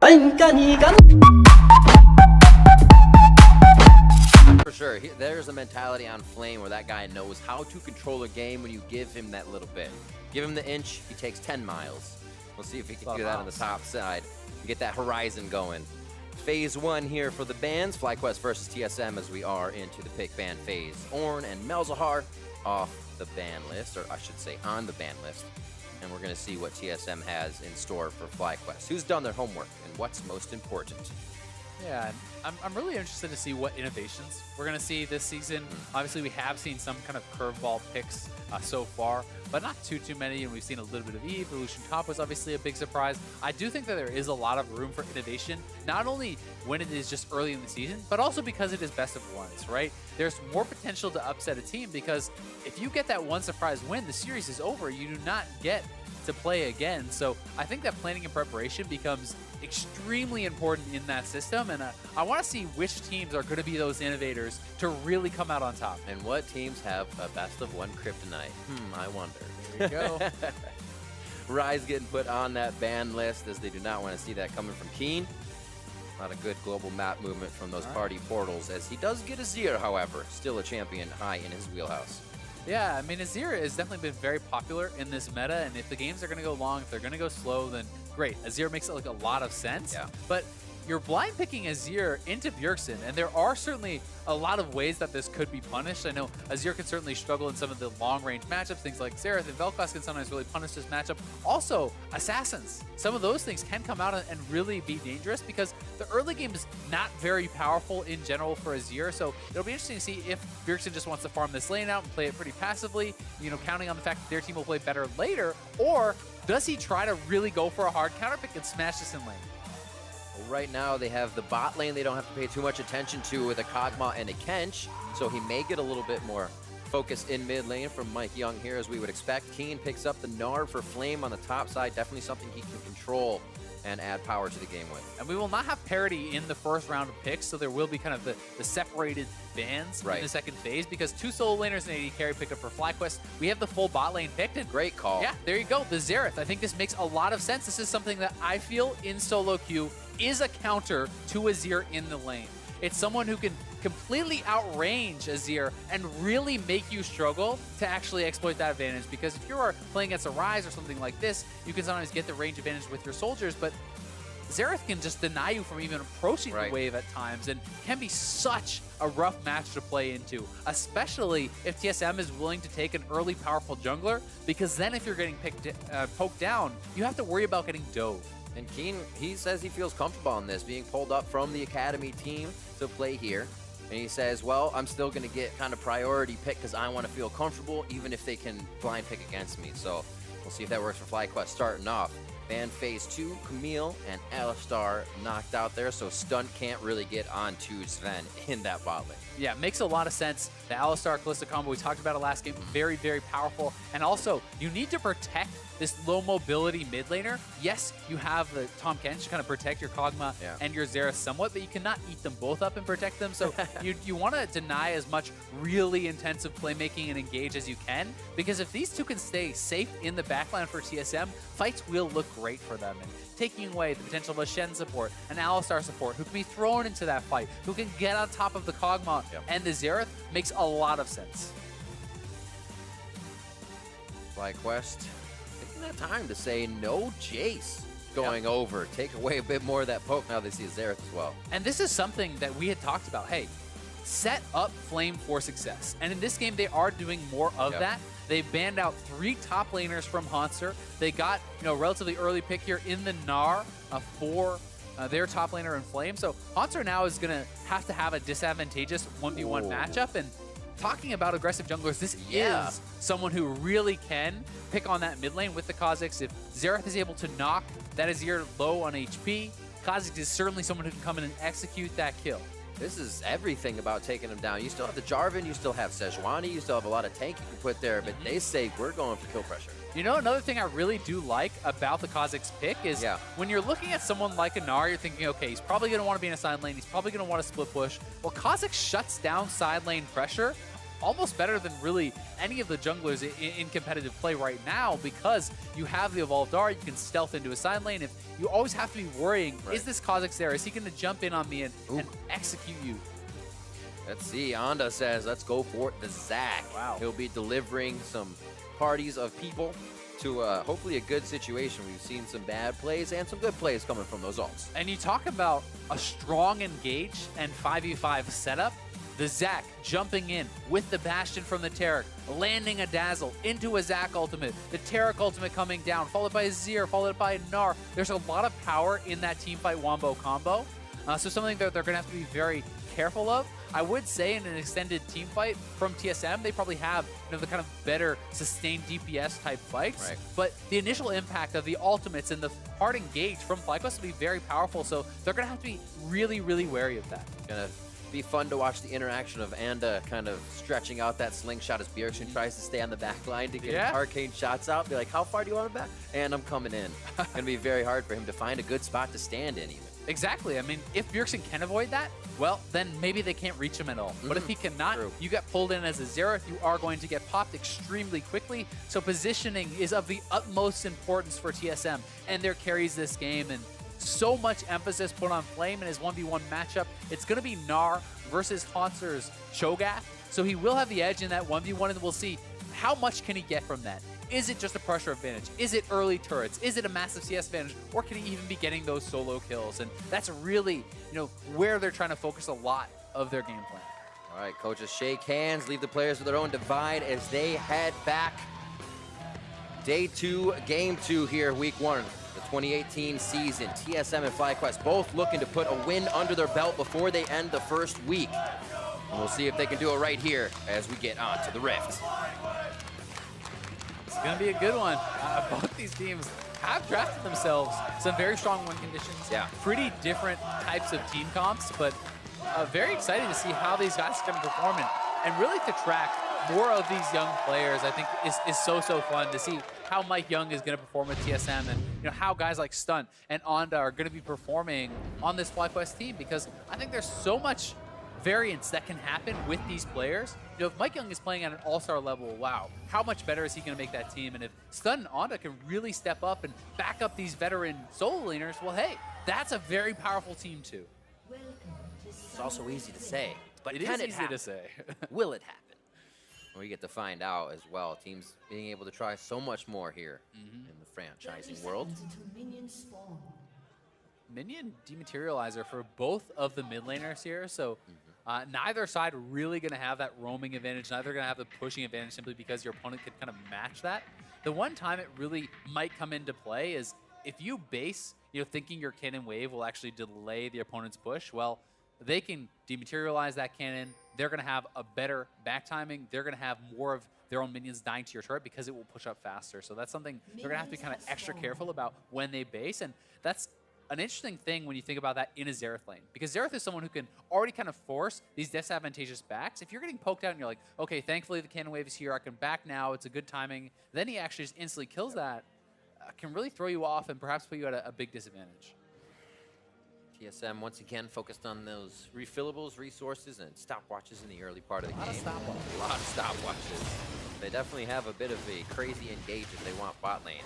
For sure, there's a mentality on Flame where that guy knows how to control a game when you give him that little bit. Give him the inch, he takes 10 miles. We'll see if he can do that on the top side and get that horizon going. Phase 1 here for the bans, FlyQuest versus TSM as we are into the pick ban phase. Ornn and Malzahar off the ban list, or I should say on the ban list. And we're going to see what TSM has in store for FlyQuest. Who's done their homework and what's most important? Yeah, and I'm really interested to see what innovations we're going to see this season. Obviously, we have seen some kind of curveball picks so far, but not too many, and we've seen a little bit of Eve. Evolution Top was obviously a big surprise. I do think that there is a lot of room for innovation, not only when it is just early in the season, but also because it is best of ones, right? There's more potential to upset a team because if you get that one surprise win, the series is over. You do not get to play again. So I think that planning and preparation becomes extremely important in that system, and I want to see which teams are going to be those innovators to really come out on top. And what teams have a best of one kryptonite? I wonder. There you go. Rise getting put on that ban list as they do not want to see that coming from Keen. Not a good global map movement from those party portals, as he does get Azir, however, still a champion high in his wheelhouse. Yeah, I mean, Azir has definitely been very popular in this meta, and if the games are going to go long, if they're going to go slow, then great. Azir makes it like a lot of sense. Yeah. But you're blind picking Azir into Bjergsen, and there are certainly a lot of ways that this could be punished. I know Azir can certainly struggle in some of the long-range matchups. Things like Xerath and Vel'Koz can sometimes really punish this matchup. Also, Assassins. Some of those things can come out and really be dangerous because the early game is not very powerful in general for Azir. So it'll be interesting to see if Bjergsen just wants to farm this lane out and play it pretty passively, you know, counting on the fact that their team will play better later, or does he try to really go for a hard counter pick and smash this in lane? Well, right now they have the bot lane they don't have to pay too much attention to with a Kog'Maw and a Kench, so he may get a little bit more focus in mid lane from Mike Young here as we would expect. Keen picks up the Gnar for Flame on the top side, definitely something he can control and add power to the game with. And we will not have parity in the first round of picks, so there will be kind of the separated bans in the second phase, because 2 solo laners and AD carry picked up for FlyQuest. We have the full bot lane picked. And great call. Yeah, there you go. The Xerath. I think this makes a lot of sense. This is something that I feel in solo queue is a counter to Azir in the lane. It's someone who can completely outrange Azir and really make you struggle to actually exploit that advantage, because if you are playing against a Rise or something like this, you can sometimes get the range advantage with your soldiers, but Xerath can just deny you from even approaching the wave at times, and can be such a rough match to play into, especially if TSM is willing to take an early powerful jungler, because then if you're getting poked down, you have to worry about getting dove. And Keen, he says he feels comfortable on this, being pulled up from the Academy team to play here. And he says, well, I'm still going to get kind of priority pick because I want to feel comfortable, even if they can blind pick against me. So we'll see if that works for FlyQuest starting off. Ban phase 2, Camille and Alistar knocked out there, so Stunt can't really get onto Sven in that bot lane. Yeah, makes a lot of sense. The Alistar Kalista combo, we talked about it last game, very, very powerful. And also, you need to protect this low mobility mid laner. Yes, you have the Tahm Kench to kind of protect your Kog'Maw and your Xerath somewhat, but you cannot eat them both up and protect them. So you want to deny as much really intensive playmaking and engage as you can, because if these two can stay safe in the backline for TSM, fights will look great for them. And taking away the potential of a Shen support, an Alistar support, who can be thrown into that fight, who can get on top of the Kog'Maw and the Xerath, makes a lot of sense. FlyQuest taking that time to say no Jace going over. Take away a bit more of that poke. Now they see Xerath as well. And this is something that we had talked about. Hey, set up Flame for success. And in this game, they are doing more of that. They banned out 3 top laners from Hauntzer. They got, you know, relatively early pick here in the Gnar for their top laner in Flame. So Hauntzer now is going to have a disadvantageous 1v1 matchup. And talking about aggressive junglers, this is someone who really can pick on that mid lane with the Kha'Zix. If Xerath is able to knock that Azir low on HP, Kha'Zix is certainly someone who can come in and execute that kill. This is everything about taking them down. You still have the Jarvan, you still have Sejuani, you still have a lot of tank you can put there, but they say we're going for kill pressure. You know, another thing I really do like about the Kha'Zix pick is when you're looking at someone like a Gnar, you're thinking, okay, he's probably going to want to be in a side lane, he's probably going to want to split push. Well, Kha'Zix shuts down side lane pressure almost better than really any of the junglers in competitive play right now, because you have the Evolved Art, you can stealth into a side lane. If you always have to be worrying, is this Kha'Zix there? Is he going to jump in on me and execute you? Let's see. Onda says, let's go for the Zac. Wow. He'll be delivering some parties of people to hopefully a good situation. We've seen some bad plays and some good plays coming from those ults. And you talk about a strong engage and 5v5 setup. The Zac jumping in with the Bastion from the Taric, landing a Dazzle into a Zac ultimate, the Taric ultimate coming down, followed by a Zir, followed by a Gnar. There's a lot of power in that teamfight Wombo combo. So something that they're going to have to be very careful of. I would say in an extended team fight from TSM, they probably have the kind of better sustained DPS type fights. Right. But the initial impact of the ultimates and the hard engage from FlyQuest will be very powerful. So they're going to have to be really, really wary of that. Gonna be fun to watch the interaction of Anda kind of stretching out that slingshot as Bjergsen tries to stay on the back line to get his arcane shots out. Be like, how far do you want him back? And I'm coming in. Gonna be very hard for him to find a good spot to stand in even. Exactly. I mean, if Bjergsen can avoid that, well, then maybe they can't reach him at all. But if he cannot, you get pulled in as a Xerath, you are going to get popped extremely quickly. So positioning is of the utmost importance for TSM and their carries this game. And so much emphasis put on Flame in his 1v1 matchup. It's going to be Gnar versus Hauntzer's Cho'Gath. So he will have the edge in that 1v1, and we'll see how much can he get from that. Is it just a pressure advantage? Is it early turrets? Is it a massive CS advantage? Or can he even be getting those solo kills? And that's really, where they're trying to focus a lot of their game plan. All right, coaches shake hands, leave the players to their own divide as they head back. Day 2, game 2 here, week 1, the 2018 season. TSM and FlyQuest both looking to put a win under their belt before they end the first week. And we'll see if they can do it right here as we get on to the Rift. It's going to be a good one. Both these teams have drafted themselves some very strong win conditions. Yeah. Pretty different types of team comps, but very excited to see how these guys are going to perform. And really to track more of these young players, I think is so fun to see how Mike Young is going to perform with TSM and how guys like Stunt and Onda are going to be performing on this FlyQuest team, because I think there's so much variance that can happen with these players. If Mike Young is playing at an all-star level, wow, how much better is he going to make that team? And if Stun and Onda can really step up and back up these veteran solo laners, well, hey, that's a very powerful team too. It's also easy to say, but it is easy to say. Will it happen? We get to find out as well. Teams being able to try so much more here in the franchising world. Minion dematerializer for both of the mid laners here, so neither side really going to have that roaming advantage, neither going to have the pushing advantage simply because your opponent can kind of match that. The one time it really might come into play is if you base, thinking your cannon wave will actually delay the opponent's push, well, they can dematerialize that cannon. They're going to have a better back timing. They're going to have more of their own minions dying to your turret because it will push up faster. So that's something they're going to have to be kind of extra careful about when they base, and that's an interesting thing when you think about that in a Xerath lane, because Xerath is someone who can already kind of force these disadvantageous backs. If you're getting poked out and you're like, okay, thankfully the cannon wave is here, I can back now, it's a good timing, then he actually just instantly kills that, can really throw you off and perhaps put you at a big disadvantage. TSM once again focused on those refillables, resources, and stopwatches in the early part of the game. A lot of stopwatches. They definitely have a bit of a crazy engage if they want bot lane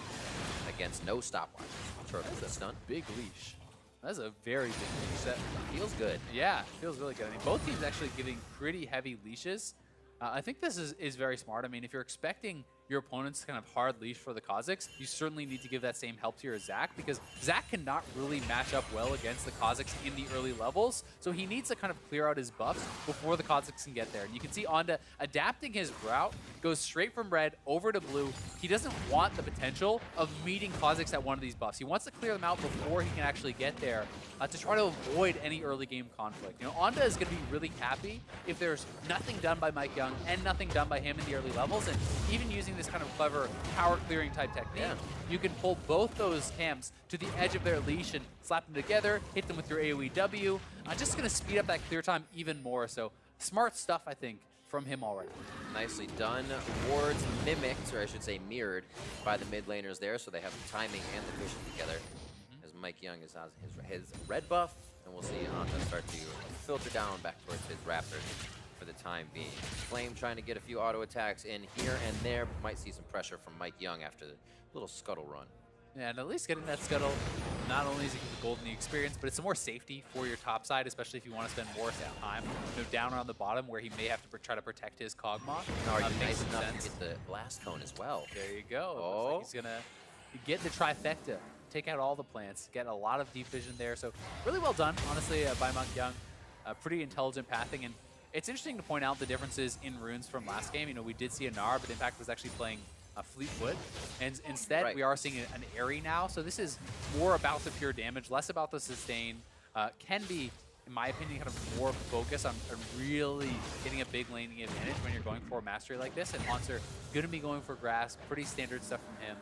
against no stopwatches. That's a stun. Big leash. That's a very big leash. That feels good. Yeah, it feels really good. I mean, both teams actually giving pretty heavy leashes. I think this is very smart. I mean, if you're expecting your opponent's kind of hard leash for the Kha'Zix, you certainly need to give that same help to your Zac, because Zac cannot really match up well against the Kha'Zix in the early levels, so he needs to kind of clear out his buffs before the Kha'Zix can get there. And you can see Onda adapting his route, goes straight from red over to blue. He doesn't want the potential of meeting Kha'Zix at one of these buffs. He wants to clear them out before he can actually get there to try to avoid any early game conflict. Onda is going to be really happy if there's nothing done by Mike Young and nothing done by him in the early levels, and even using this kind of clever power clearing type technique, you can pull both those camps to the edge of their leash and slap them together, hit them with your AoE W. Just going to speed up that clear time even more. So smart stuff, I think, from him already. Nicely done. Wards mimicked, or I should say mirrored, by the mid laners there, so they have the timing and the vision together. As Mike Young is on his red buff, and we'll see Anta start to filter down back towards his Raptors for for the time being. Flame trying to get a few auto attacks in here and there. Might see some pressure from Mike Young after the little scuttle run. Yeah, and at least getting that scuttle, not only is it the golden experience, but it's some more safety for your top side, especially if you want to spend more time, down around the bottom where he may have to try to protect his Kog'Maw. Are you nice enough to get the blast cone as well? There you go. Oh. Looks like he's gonna get the trifecta, take out all the plants, get a lot of deep vision there. So really well done, honestly, by Mike Young. Pretty intelligent pathing, and it's interesting to point out the differences in runes from last game. You know, we did see a Gnar, but Impact was actually playing Fleetwood, and instead we are seeing an Airy now. So this is more about the pure damage, less about the sustain. Can be, in my opinion, kind of more focus on really getting a big laning advantage when you're going for a mastery like this. And Haunter going to be going for grass, pretty standard stuff from him.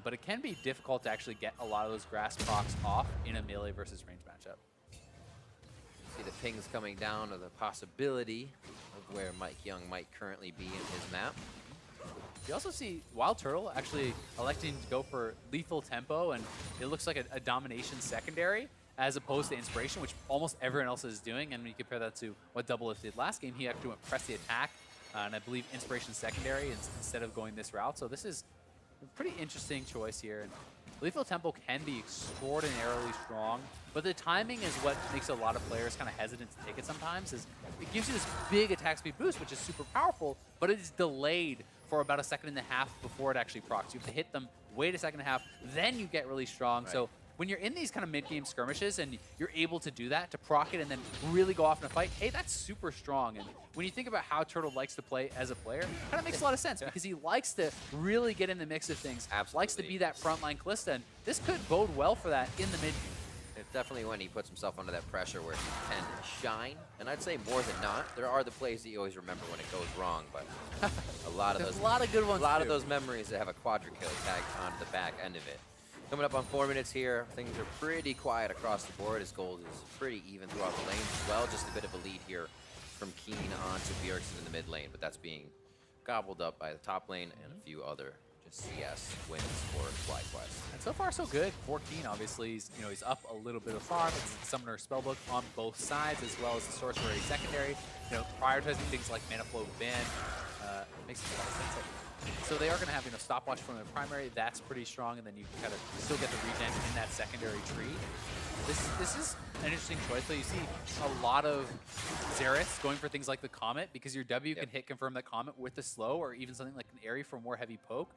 But it can be difficult to actually get a lot of those grass procs off in a melee versus range matchup. See the pings coming down, or the possibility of where Mike Young might currently be in his map. You also see Wild Turtle actually electing to go for lethal tempo, and it looks like a domination secondary as opposed to inspiration, which almost everyone else is doing. And when you compare that to what Doublelift did last game, he actually went press the attack, and I believe inspiration secondary instead of going this route. So this is a pretty interesting choice here. And lethal tempo can be extraordinarily strong, but the timing is what makes a lot of players kind of hesitant to take it sometimes. Is it gives you this big attack speed boost, which is super powerful, but it is delayed for about a second and a half before it actually procs. You have to hit them, wait a second and a half, then you get really strong. Right. So when you're in these kind of mid-game skirmishes and you're able to do that, to proc it and then really go off in a fight, hey, that's super strong. And when you think about how Turtle likes to play as a player, it kind of makes a lot of sense because he likes to really get in the mix of things. Absolutely. Likes to be that frontline Kalista, and this could bode well for that in the mid-game. It's definitely when he puts himself under that pressure where he can shine. And I'd say more than not, there are the plays that you always remember when it goes wrong, but a lot of those, good ones. A lot of those memories that have a quadra kill tagged onto the back end of it. Coming up on 4 minutes here, things are pretty quiet across the board as gold is pretty even throughout the lanes as well. Just a bit of a lead here from Keen onto Bjergsen in the mid lane, but that's being gobbled up by the top lane and a few other CS wins for FlyQuest. And so far so good for Keen. Obviously, he's up a little bit of farm. It's Summoner Spellbook on both sides, as well as the Sorcery secondary. Prioritizing things like Mana Flow Ban makes a lot of sense. So they are going to have stopwatch from the primary. That's pretty strong, and then you kind of still get the regen in that secondary tree. This is an interesting choice. So you see a lot of Xerath going for things like the Comet, because your W can hit confirm that Comet with the slow, or even something like an Airy for more heavy poke.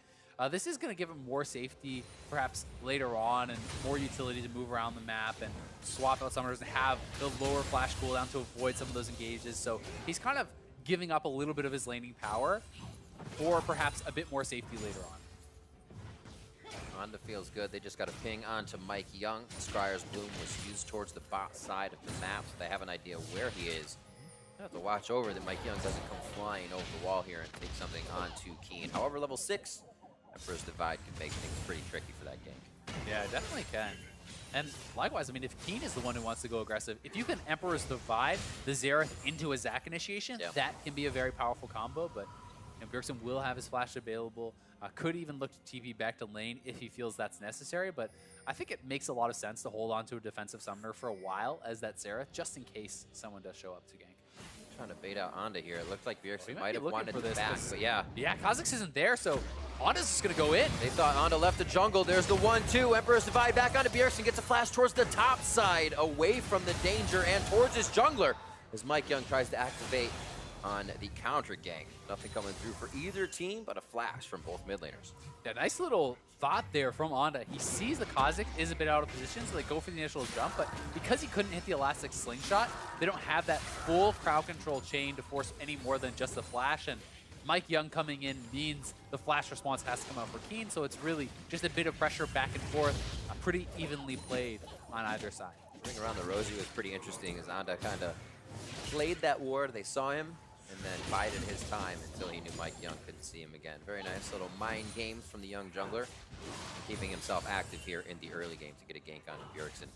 This is going to give him more safety, perhaps later on, and more utility to move around the map and swap out summoners and have the lower flash cooldown to avoid some of those engages. So he's kind of giving up a little bit of his laning power for perhaps a bit more safety later on. Honda feels good. They just got a ping onto Mike Young. Scryer's Bloom was used towards the bot side of the map, so they have an idea where he is. They have to watch over that Mike Young doesn't come flying over the wall here and take something onto Keen. However, level 6, Emperor's Divide can make things pretty tricky for that gank. Yeah, it definitely can. And likewise, I mean, if Keen is the one who wants to go aggressive, if you can Emperor's Divide the Xerath into a Zac initiation, that can be a very powerful combo, but Bjergsen will have his flash available. Could even look to TP back to lane if he feels that's necessary, but I think it makes a lot of sense to hold on to a defensive summoner for a while as that Xerath, just in case someone does show up to gank. Trying to bait out Onda here. It looked like Bjergsen might have wanted this back, but yeah, Kha'Zix isn't there, so Onda's just going to go in. They thought Onda left the jungle. There's the 1-2. Emperor's Divide back onto Bjergsen. Gets a flash towards the top side, away from the danger and towards his jungler as Mike Young tries to activate on the counter gank. Nothing coming through for either team, but a flash from both mid laners. Yeah, nice little thought there from Onda. He sees the Kha'Zix is a bit out of position, so they go for the initial jump, but because he couldn't hit the elastic slingshot, they don't have that full crowd control chain to force any more than just the flash, and Mike Young coming in means the flash response has to come out for Keen, so it's really just a bit of pressure back and forth, pretty evenly played on either side. Ring around the Rosie was pretty interesting as Onda kind of played that ward. They saw him and then bided his time until he knew Mike Young couldn't see him again. Very nice little mind games from the young jungler, keeping himself active here in the early game to get a gank on Bjergsen.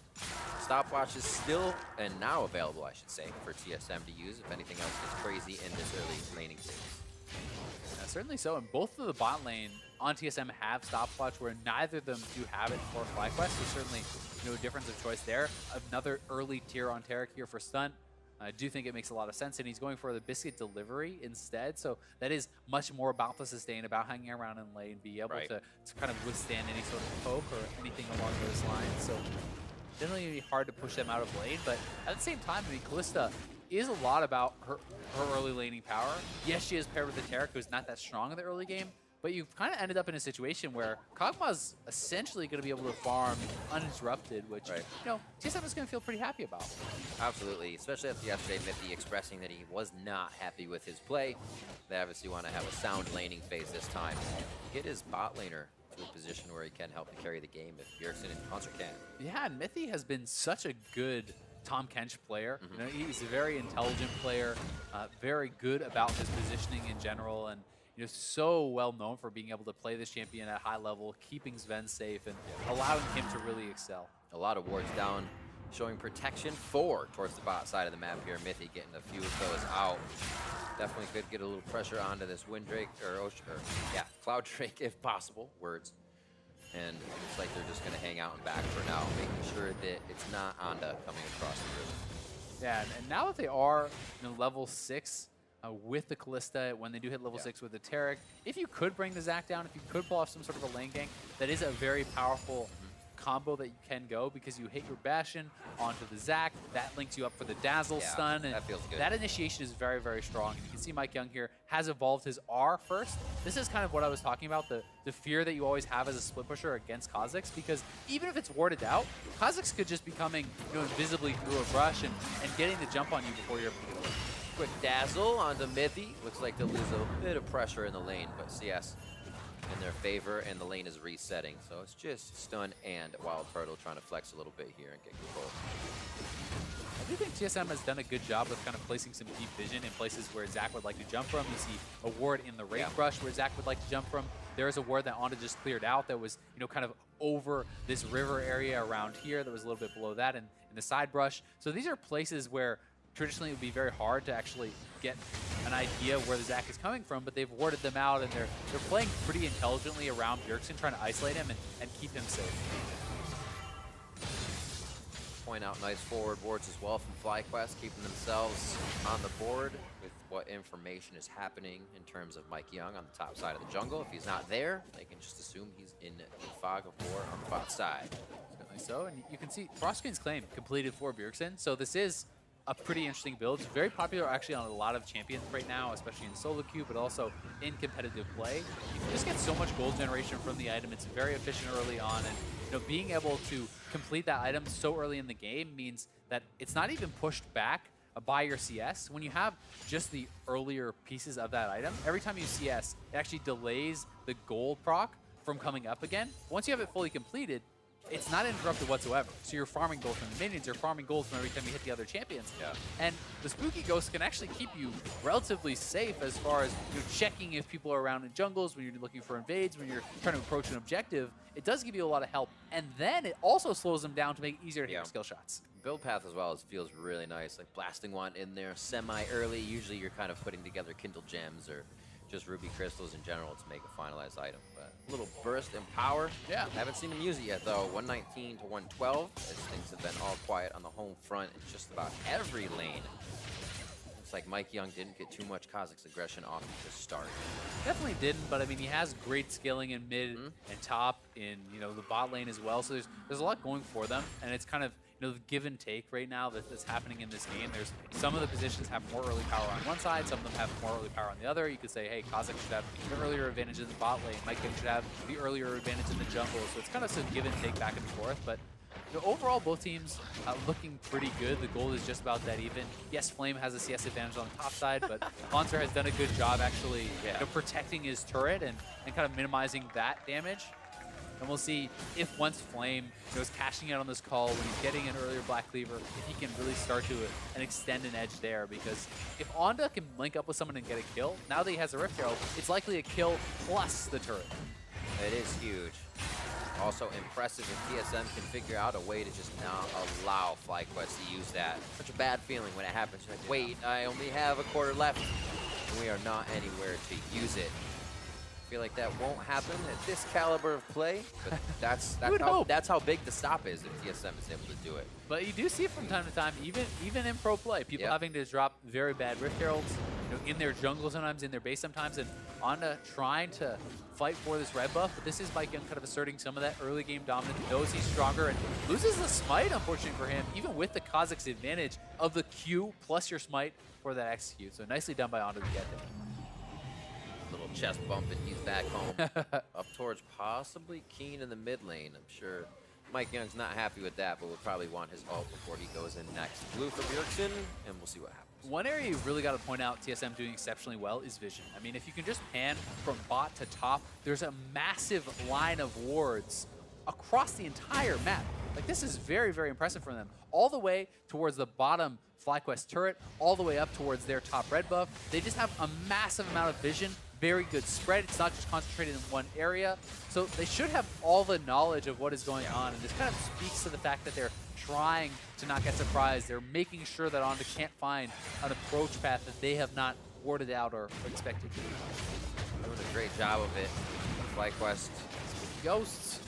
Stopwatch is still, and now available, I should say, for TSM to use if anything else gets crazy in this early laning phase. Certainly so, and both of the bot lane on TSM have stopwatch, where neither of them do have it for FlyQuest, so certainly no difference of choice there. Another early tier on Taric here for stun. I do think it makes a lot of sense, and he's going for the biscuit delivery instead. So that is much more about the sustain, about hanging around in lane, be able to kind of withstand any sort of poke or anything along those lines. So definitely gonna be hard to push them out of lane, but at the same time, I mean, Kalista is a lot about her early laning power. Yes, she is paired with the Taric, who's not that strong in the early game, but you've kind of ended up in a situation where Kog'Maw's essentially going to be able to farm uninterrupted, which, you know, TSM is going to feel pretty happy about. Absolutely, especially after yesterday, Mithy expressing that he was not happy with his play. They obviously want to have a sound laning phase this time. Get his bot laner to a position where he can help to carry the game if Bjergsen and Concert can. Yeah, and Mithy has been such a good Tom Kench player. You know, he's a very intelligent player, very good about his positioning in general, and you know, so well known for being able to play this champion at high level, keeping Sven safe, and allowing him to really excel. A lot of wards down, showing protection 4 towards the bot side of the map here. Mithy getting a few of those out. Definitely could get a little pressure onto this Wind Drake, Cloud Drake if possible. Words. And it looks like they're just going to hang out and back for now, making sure that it's not Onda coming across the river. Yeah, and now that they are, you know, level 6 with the Kalista, when they do hit level 6 with the Taric, if you could bring the Zac down, if you could pull off some sort of a lane gank, that is a very powerful combo that you can go, because you hit your Bastion onto the Zac, that links you up for the Dazzle stun, and that feels good. That initiation is very, very strong. And you can see Mike Young here has evolved his R first. This is kind of what I was talking about, the fear that you always have as a split pusher against Kha'Zix, because even if it's warded out, Kha'Zix could just be coming, you know, invisibly through a brush and getting the jump on you before you're able to do it. Quick dazzle onto Mithy. Looks like they'll lose a bit of pressure in the lane, but CS in their favor, and the lane is resetting. So it's just stun and Wild Turtle trying to flex a little bit here and get control. I do think TSM has done a good job with kind of placing some deep vision in places where Zac would like to jump from. You see a ward in the Wraith Brush where Zac would like to jump from. There is a ward that Onda just cleared out that was, you know, kind of over this river area around here that was a little bit below that in the side brush. So these are places where traditionally it would be very hard to actually get an idea where the Zac is coming from, but they've warded them out, and they're playing pretty intelligently around Bjergsen, trying to isolate him and keep him safe. Point out nice forward wards as well from FlyQuest, keeping themselves on the board with what information is happening in terms of Mike Young on the top side of the jungle. If he's not there, they can just assume he's in the fog of war on the bot side. Certainly so, and you can see Frostgreen's claim completed for Bjergsen, so this is a pretty interesting build. It's very popular actually on a lot of champions right now, especially in solo queue, but also in competitive play. You can just get so much gold generation from the item. It's very efficient early on, and you know, being able to complete that item so early in the game means that it's not even pushed back by your CS. When you have just the earlier pieces of that item, every time you CS, it actually delays the gold proc from coming up again. Once you have it fully completed, it's not interrupted whatsoever. So you're farming gold from the minions, you're farming gold from every time you hit the other champions. And the Spooky Ghost can actually keep you relatively safe as far as you're checking if people are around in jungles, when you're looking for invades, when you're trying to approach an objective. It does give you a lot of help. And then it also slows them down to make it easier to hit your skill shots. Build path as well feels really nice, like blasting one in there semi-early. Usually you're kind of putting together Kindle Gems or just ruby crystals in general to make a finalized item. But a little burst in power. I haven't seen them use it yet though. 119 to 112 as things have been all quiet on the home front in just about every lane. Looks like Mike Young didn't get too much Kha'Zix aggression off to start. Definitely didn't, but I mean, he has great scaling in mid and top, in, you know, the bot lane as well. So there's a lot going for them, and it's kind of, you know, the give and take right now that's happening in this game. There's some of the positions have more early power on one side, some of them have more early power on the other. You could say, hey, Kha'Zix should have the earlier advantage in the bot lane, Mike Young should have the earlier advantage in the jungle. So it's kind of some give and take back and forth, but you know, overall, both teams looking pretty good. The gold is just about that even. Yes, Flame has a CS advantage on the top side, but Monster has done a good job actually you know, protecting his turret and kind of minimizing that damage. And we'll see if once Flame is cashing out on this call, when he's getting an earlier Black Cleaver, if he can really start to and extend an edge there. Because if Onda can link up with someone and get a kill, now that he has a Rift Herald, it's likely a kill plus the turret. It is huge. Also impressive if TSM can figure out a way to just not allow FlyQuest to use that. Such a bad feeling when it happens. You're like, wait, I only have a quarter left. And we are not anywhere to use it. feel like that won't happen at this caliber of play, but that's how big the stop is if TSM is able to do it. But you do see it from time to time, even in pro play, people having to drop very bad Rift Heralds, in their jungle sometimes, in their base sometimes, and Onda trying to fight for this red buff. But this is Mike Young kind of asserting some of that early game dominance, knows he's stronger, and loses the smite, unfortunately for him, even with the Kazakh's advantage of the Q plus your smite for that execute. So nicely done by Onda to get there. Little chest bump and he's back home. Up towards possibly Keen in the mid lane. I'm sure Mike Young's not happy with that, but will probably want his ult before he goes in next. Blue for Bjergsen, and we'll see what happens. One area you really got to point out TSM doing exceptionally well is vision. I mean, if you can just pan from bot to top, there's a massive line of wards across the entire map. Like, this is very, very impressive for them. All the way towards the bottom FlyQuest turret, all the way up towards their top red buff. They just have a massive amount of vision. Very good spread. It's not just concentrated in one area. So they should have all the knowledge of what is going on. And this kind of speaks to the fact that they're trying to not get surprised. They're making sure that Onda can't find an approach path that they have not warded out or expected to. Doing a great job of it. FlyQuest Ghosts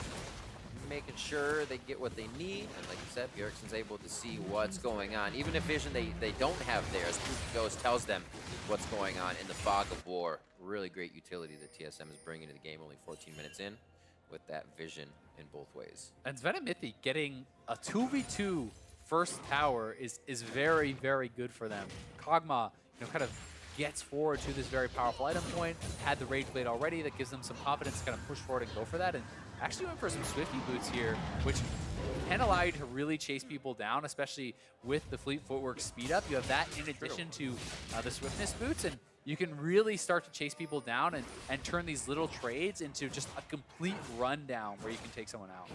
making sure they get what they need. And like you said, Bjergsen's able to see what's going on. Even if vision they don't have theirs, Spooky Ghost tells them what's going on in the fog of war. Really great utility that TSM is bringing to the game only 14 minutes in with that vision in both ways. And Svenamithi getting a 2v2 first tower is very, very good for them. Kog'Maw, kind of gets forward to this very powerful item point, had the Rage Blade already that gives them some confidence to kind of push forward and go for that. And actually went for some Swifty boots here, which can allow you to really chase people down, especially with the Fleet Footwork speed up. You have that in addition to the Swiftness boots, and you can really start to chase people down and turn these little trades into just a complete rundown where you can take someone out.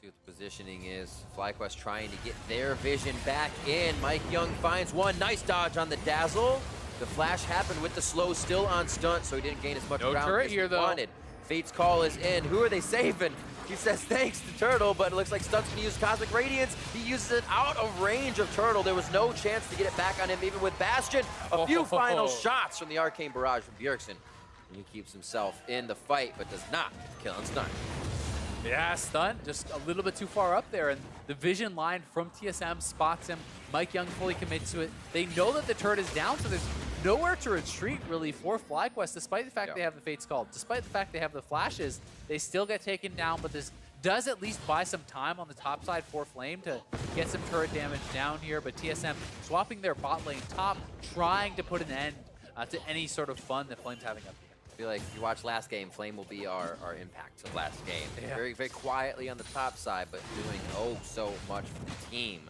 See what the positioning is. FlyQuest trying to get their vision back in. Mike Young finds one. Nice dodge on the Dazzle. The flash happened with the slow still on stunt, so he didn't gain as much ground turret as here, he though. wanted. Fate's Call is in. Who are they saving? He says thanks to Turtle, but it looks like Stunt's going to use Cosmic Radiance. He uses it out of range of Turtle. There was no chance to get it back on him, even with Bastion. A few final shots from the Arcane Barrage from Bjergsen. And he keeps himself in the fight, but does not get the kill on Stunt. Yeah, Stunt just a little bit too far up there, and the vision line from TSM spots him. Mike Young fully commits to it. They know that the turret is down, so there's nowhere to retreat really for FlyQuest, despite the fact they have the Fate's Call. Despite the fact they have the flashes, they still get taken down, but this does at least buy some time on the top side for Flame to get some turret damage down here. But TSM swapping their bot lane top, trying to put an end to any sort of fun that Flame's having up here. I feel like if you watch last game, Flame will be our impact of last game. Yeah. Very, very quietly on the top side, but doing oh so much for the team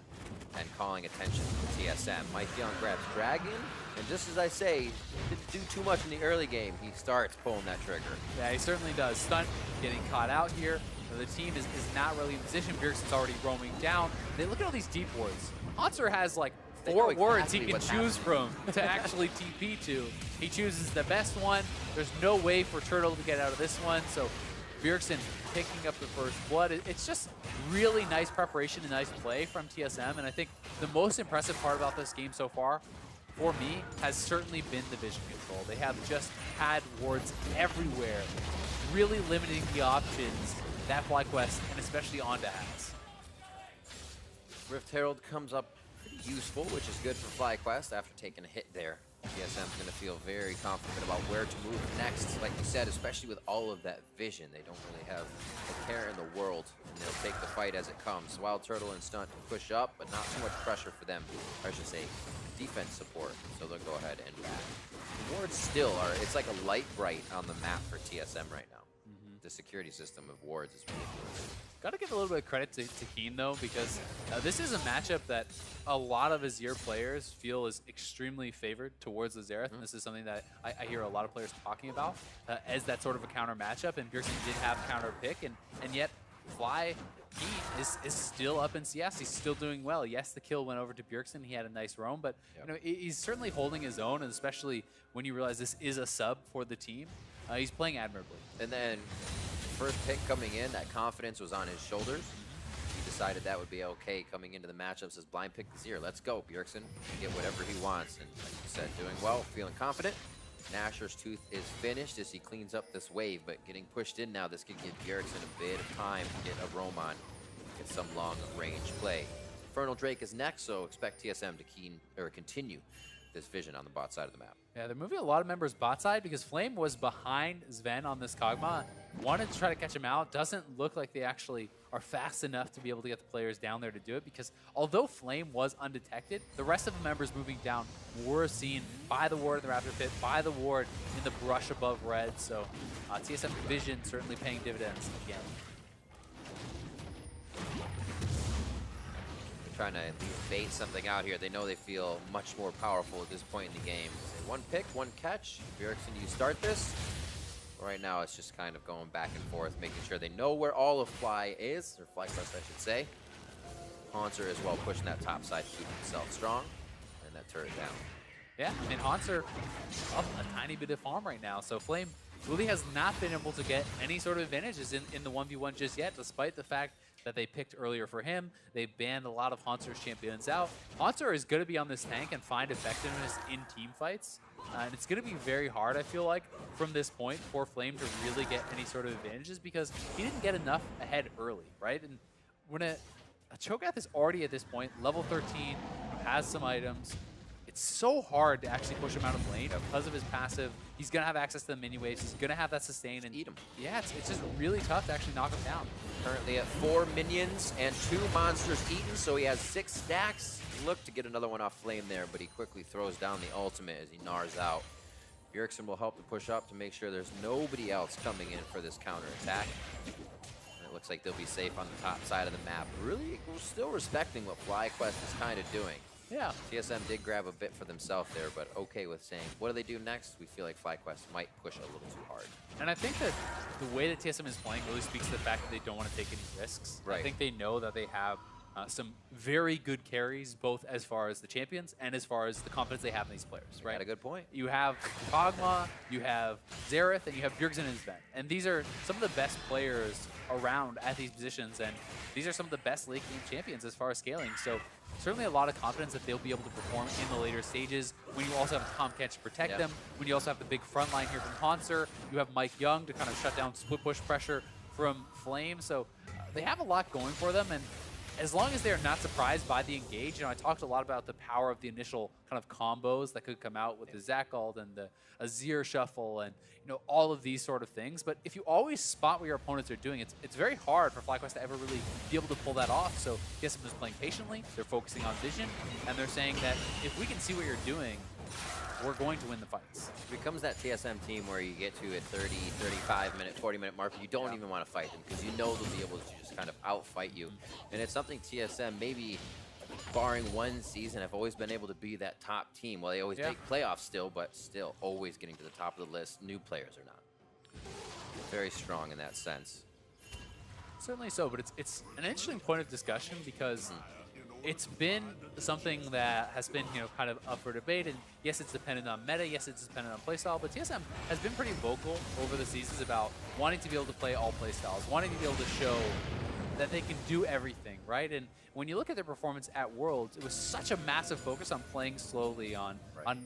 and calling attention to TSM. Mike Young grabs Dragon, and just as I say, didn't do too much in the early game, he starts pulling that trigger. Yeah, he certainly does. Stunt getting caught out here. The team is not really in position. Bjergsen's already roaming down. They look at all these deep wards. Hauntzer has like 4 wards he can choose from to actually TP to. He chooses the best one. There's no way for Turtle to get out of this one, so Bjergsen picking up the first blood. It's just really nice preparation and nice play from TSM, and I think the most impressive part about this game so far, for me, has certainly been the vision control. They have just had wards everywhere, really limiting the options that FlyQuest and especially Onda has. Rift Herald comes up pretty useful, which is good for FlyQuest after taking a hit there. TSM's going to feel very confident about where to move next. Like you said, especially with all of that vision, they don't really have a care in the world, and they'll take the fight as it comes. Wild Turtle and Stunt can push up, but not too much pressure for them. Or I should say, defense support, so they'll go ahead and back. The wards still are, it's like a light bright on the map for TSM right now. The security system of wards is ridiculous. Got to give a little bit of credit to Keen, though, because this is a matchup that a lot of Azir players feel is extremely favored towards Azereth, and this is something that I hear a lot of players talking about as that sort of a counter matchup, and Bjergsen did have counter pick, and yet Fly Keen is still up in CS. He's still doing well. Yes, the kill went over to Bjergsen. He had a nice roam, but he's certainly holding his own, and especially when you realize this is a sub for the team, he's playing admirably. And then first pick coming in, that confidence was on his shoulders. He decided that would be okay coming into the matchup. Says blind pick the Zero. Let's go, Bjergsen. Get whatever he wants. And like you said, doing well, feeling confident. Nasher's Tooth is finished as he cleans up this wave, but getting pushed in now, this could give Bjergsen a bit of time to get a roam on, get some long-range play. Infernal Drake is next, so expect TSM to continue this vision on the bot side of the map. Yeah, they're moving a lot of members bot side because Flame was behind Sven on this Kog'Maw. Wanted to try to catch him out. Doesn't look like they actually are fast enough to be able to get the players down there to do it because although Flame was undetected, the rest of the members moving down were seen by the ward in the Raptor Pit, by the ward in the brush above red. So TSM vision certainly paying dividends again. Trying to bait something out here. They know they feel much more powerful at this point in the game. Say one pick, one catch. Bjergsen, you start this. Right now, it's just kind of going back and forth, making sure they know where all of Fly is, or FlyQuest, I should say. Haunter as well, pushing that top side to keep himself strong, and that turret down. Yeah, I mean, Haunter up a tiny bit of farm right now, so Flame really has not been able to get any sort of advantages in the 1v1 just yet, despite the fact that they picked earlier for him. They banned a lot of Haunter's champions out. Haunter is going to be on this tank and find effectiveness in team fights. And it's going to be very hard, I feel like, from this point for Flame to really get any sort of advantages because he didn't get enough ahead early, right? And when a Cho'Gath is already at this point, level 13, has some items, it's so hard to actually push him out of lane because of his passive. He's going to have access to the mini waves. He's going to have that sustain. And eat him. Yeah, it's just really tough to actually knock him down. Currently at 4 minions and 2 monsters eaten, so he has 6 stacks. Look to get another one off Flame there, but he quickly throws down the ultimate as he gnars out. Bjergsen will help to push up to make sure there's nobody else coming in for this counter attack. And it looks like they'll be safe on the top side of the map. Really, we're still respecting what FlyQuest is kind of doing. Yeah. TSM did grab a bit for themselves there, but okay with saying, what do they do next? We feel like FlyQuest might push a little too hard. And I think that the way that TSM is playing really speaks to the fact that they don't want to take any risks. Right. I think they know that they have some very good carries, both as far as the champions and as far as the confidence they have in these players, right? Got a good point. You have Kog'Maw, you have Xerath, and you have Bjergsen and Sven. And these are some of the best players around at these positions, and these are some of the best late game champions as far as scaling. So certainly a lot of confidence that they'll be able to perform in the later stages when you also have Tom Catch to protect them, when you also have the big front line here from Haunter, you have Mike Young to kind of shut down split push pressure from Flame. So they have a lot going for them, and as long as they're not surprised by the engage, I talked a lot about the power of the initial kind of combos that could come out with the Zakald and the Azir shuffle and all of these sort of things. But if you always spot what your opponents are doing, it's very hard for FlyQuest to ever really be able to pull that off. So TSM is playing patiently, they're focusing on vision, and they're saying that if we can see what you're doing, we're going to win the fights. It becomes that TSM team where you get to a 30, 35-minute, 40-minute mark, you don't even want to fight them because you know they'll be able to just kind of outfight you. And it's something TSM, maybe barring one season, have always been able to be that top team. Well, they always make playoffs still, but still always getting to the top of the list. New players are not. Very strong in that sense. Certainly so, but it's an interesting point of discussion because it's been something that has been, kind of up for debate. And yes, it's dependent on meta. Yes, it's dependent on playstyle. But TSM has been pretty vocal over the seasons about wanting to be able to play all playstyles, wanting to be able to show that they can do everything, right? And when you look at their performance at Worlds, it was such a massive focus on playing slowly, on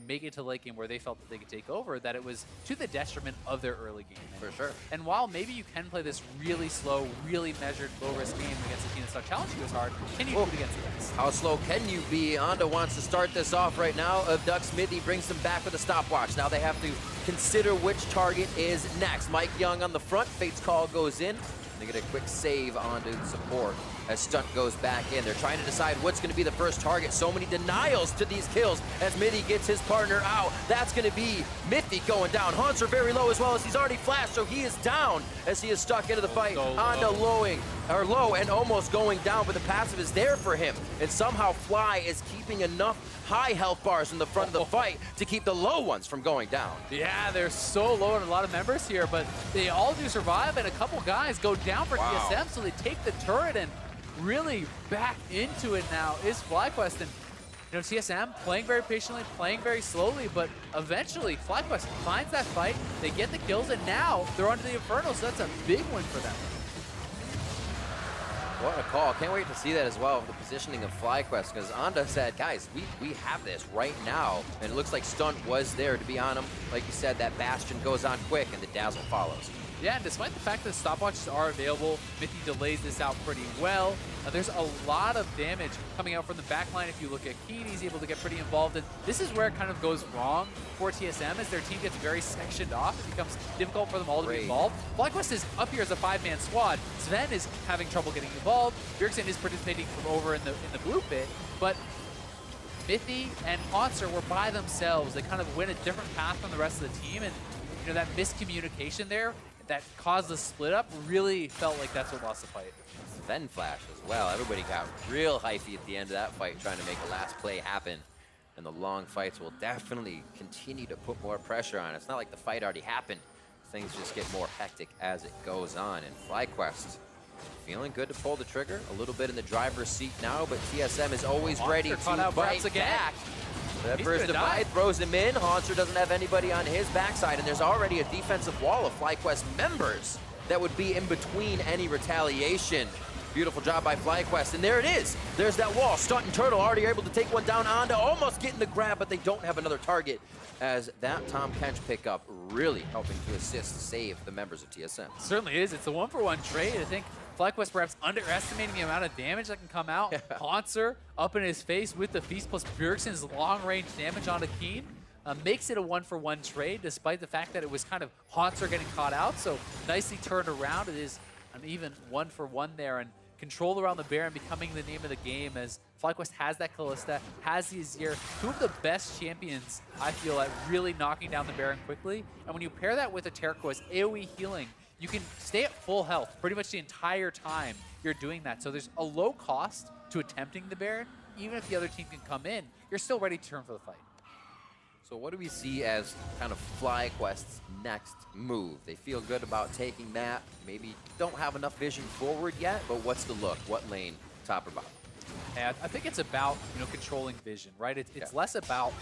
making it to late game where they felt that they could take over, that it was to the detriment of their early game. For sure. And while maybe you can play this really slow, really measured, low-risk game against a team that's not challenging you as hard, can you do it against the best? How slow can you be? Anda wants to start this off right now. Abducts mid, he brings them back with a stopwatch. Now they have to consider which target is next. Mike Young on the front, Fate's Call goes in. They get a quick save onto support as Stunt goes back in. They're trying to decide what's going to be the first target. So many denials to these kills as Mithy gets his partner out. That's going to be Mithy going down. Haunter very low as well as he's already flashed, so he is down as he is stuck into the fight. Anda low and almost going down, but the passive is there for him. And somehow Fly is keeping enough high health bars in the front of the fight to keep the low ones from going down. Yeah, they're so low on a lot of members here, but they all do survive, and a couple guys go down for TSM, so they take the turret and really back into it now is FlyQuest. And TSM playing very patiently, playing very slowly, but eventually FlyQuest finds that fight, they get the kills, and now they're onto the Inferno, so that's a big win for them. What a call. Can't wait to see that as well, the positioning of FlyQuest, because Anda said, guys, we have this right now. And it looks like Stunt was there to be on him. Like you said, that Bastion goes on quick and the Dazzle follows. Yeah, and despite the fact that stopwatches are available, Mithy delays this out pretty well. There's a lot of damage coming out from the backline. If you look at Keen, he's able to get pretty involved. And this is where it kind of goes wrong for TSM, as their team gets very sectioned off. It becomes difficult for them all to be involved. FlyQuest is up here as a 5-man squad. Sven is having trouble getting involved. Bjergsen is participating from over in the blue pit. But Mithy and Haunter were by themselves. They kind of went a different path from the rest of the team. And you know, that miscommunication there that caused the split up really felt like that's what lost the fight. Sven flash as well. Everybody got real hypey at the end of that fight, trying to make a last play happen. And the long fights will definitely continue to put more pressure on. It's not like the fight already happened. Things just get more hectic as it goes on. And FlyQuest feeling good to pull the trigger. A little bit in the driver's seat now, but TSM is always ready to fight back. That first divide throws him in. Haunter doesn't have anybody on his backside, and there's already a defensive wall of FlyQuest members that would be in between any retaliation. Beautiful job by FlyQuest, and there it is. There's that wall. Stunt and Turtle already able to take one down onto, almost getting the grab, but they don't have another target, as that Tom Kench pickup really helping to assist save the members of TSM. Certainly is. It's a 1-for-1 trade. I think FlyQuest perhaps underestimating the amount of damage that can come out. Haunter up in his face with the Feast, plus Bjergsen's long-range damage onto Keen. Makes it a 1-for-1 trade, despite the fact that it was kind of Haunter getting caught out. So nicely turned around. It is an even 1-for-1 there, and control around the Baron becoming the name of the game, as FlyQuest has that Kalista, has the Azir, two of the best champions, I feel, at really knocking down the Baron quickly. And when you pair that with a turquoise AoE healing, you can stay at full health pretty much the entire time you're doing that. So there's a low cost to attempting the Baron. Even if the other team can come in, you're still ready to turn for the fight. So what do we see as kind of FlyQuest's next move? They feel good about taking that. Maybe don't have enough vision forward yet, but what's the look? What lane? Top or bottom? And I think it's about, you know, controlling vision, right? It's less about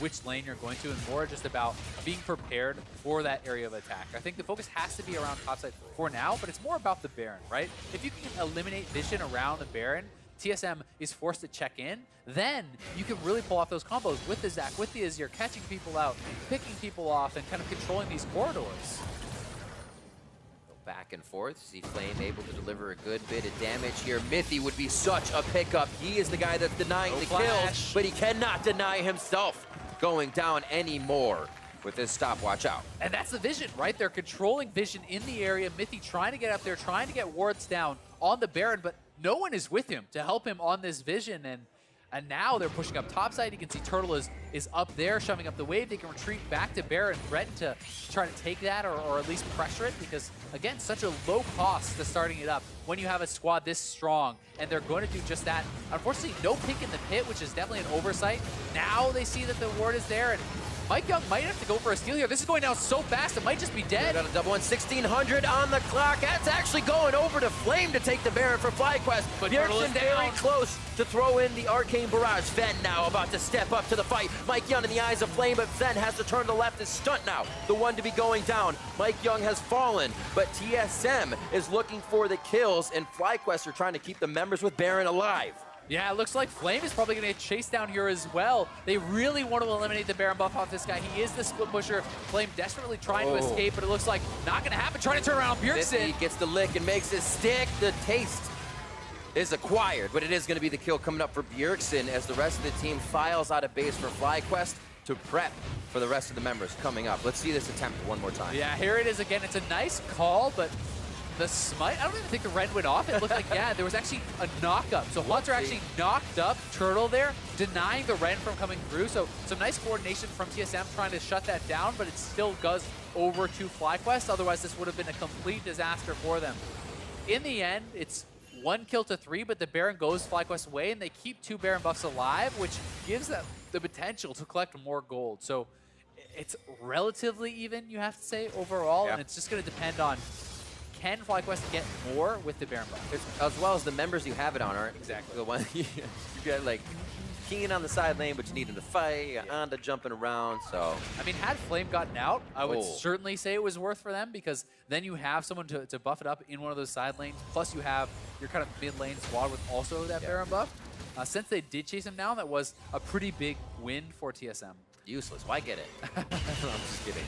which lane you're going to and more just about being prepared for that area of attack. I think the focus has to be around topside for now, but it's more about the Baron, right? If you can eliminate vision around the Baron, TSM is forced to check in, then you can really pull off those combos with the Zac, with the Azir, catching people out, picking people off, and kind of controlling these corridors. Back and forth. See Flame able to deliver a good bit of damage here. Mithy would be such a pickup. He is the guy that's denying the kills, but he cannot deny himself going down anymore with his stopwatch out. And that's the vision, right? They're controlling vision in the area. Mithy trying to get up there, trying to get wards down on the Baron, but no one is with him to help him on this vision. And now they're pushing up topside. You can see Turtle is up there, shoving up the wave. They can retreat back to Baron, threaten to try to take that or at least pressure it, because, again, such a low cost to starting it up when you have a squad this strong, and they're going to do just that. Unfortunately, no pick in the pit, which is definitely an oversight. Now they see that the ward is there, and Mike Young might have to go for a steal here. This is going down so fast, it might just be dead. Got a double 1600 on the clock. That's actually going over to Flame to take the Baron for FlyQuest. But Bjergsen very close to throw in the Arcane Barrage. Ven now about to step up to the fight. Mike Young in the eyes of Flame, but Ven has to turn to the left. Is Stunt now the one to be going down. Mike Young has fallen, but TSM is looking for the kills, and FlyQuest are trying to keep the members with Baron alive. Yeah, it looks like Flame is probably going to get chased down here as well. They really want to eliminate the Baron buff off this guy. He is the split pusher. Flame desperately trying to escape, but it looks like not going to happen. Trying to turn around Bjergsen. He gets the lick and makes it stick. The taste is acquired, but it is going to be the kill coming up for Bjergsen as the rest of the team files out of base for FlyQuest to prep for the rest of the members coming up. Let's see this attempt one more time. Yeah, here it is again. It's a nice call, but the smite, I don't even think the red went off. It looked like, yeah, there was actually a knock-up. So Haunter actually knocked up Turtle there, denying the Ren from coming through. So some nice coordination from TSM trying to shut that down, but it still goes over to FlyQuest. Otherwise, this would have been a complete disaster for them. In the end, it's 1 kill to 3, but the Baron goes FlyQuest's way, and they keep 2 Baron buffs alive, which gives them the potential to collect more gold. So it's relatively even, you have to say, overall, and it's just going to depend on, can FlyQuest get more with the Baron buff? As well as the members you have it on aren't exactly the one you get like Keen on the side lane, but you need him to fight. Anda jumping around, so. I mean, had Flame gotten out, I would certainly say it was worth for them, because then you have someone to buff it up in one of those side lanes. Plus, you have your kind of mid lane squad with also that Baron buff. Since they did chase him down, that was a pretty big win for TSM. Useless. Why get it? I'm just kidding.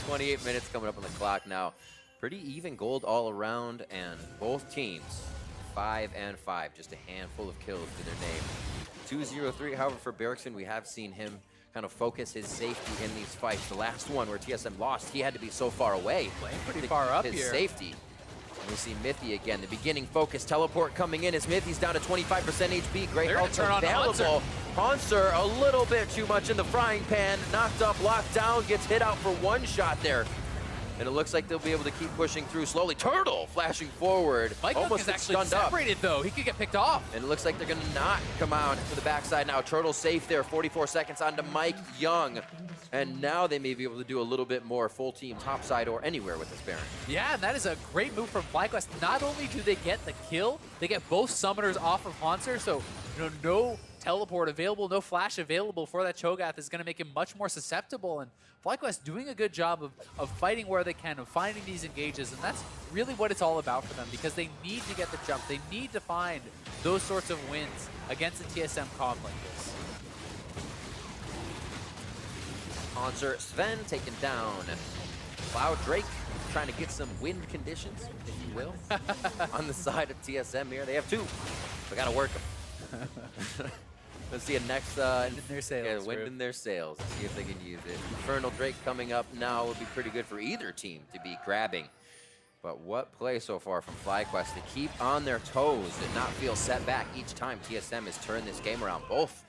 28 minutes coming up on the clock now. Pretty even gold all around, and both teams 5 and 5, just a handful of kills to their name. 2-0-3, however, for Bjergsen, we have seen him kind of focus his safety in these fights. The last one where TSM lost, he had to be so far away. Playing pretty far up his here. Safety. And we see Mithy again, the beginning focus. Teleport coming in as Mithy's down to 25% HP. Great health available. Hanser a little bit too much in the frying pan. Knocked up, locked down, gets hit out for one shot there. And it looks like they'll be able to keep pushing through slowly. Turtle flashing forward. Mike almost is actually separated though. He could get picked off. And it looks like they're gonna not come out to the backside now. Turtle safe there, 44 seconds onto Mike Young. And now they may be able to do a little bit more full team topside or anywhere with this Baron. Yeah, and that is a great move from FlyQuest. Not only do they get the kill, they get both summoners off of Hanser, so no teleport available, no flash available for that Cho'Gath is going to make him much more susceptible. And FlyQuest doing a good job of fighting where they can, of finding these engages, and that's really what it's all about for them, because they need to get the jump. They need to find those sorts of wins against the TSM comp like this. Hanser Sven taken down. Cloud Drake trying to get some wind conditions, if you will, on the side of TSM here. They have two. We got to work them. Let's see a next wind in their sails. Wind in their sails. See if they can use it. Infernal Drake coming up now would be pretty good for either team to be grabbing. But what play so far from FlyQuest to keep on their toes and not feel set back each time TSM has turned this game around. Both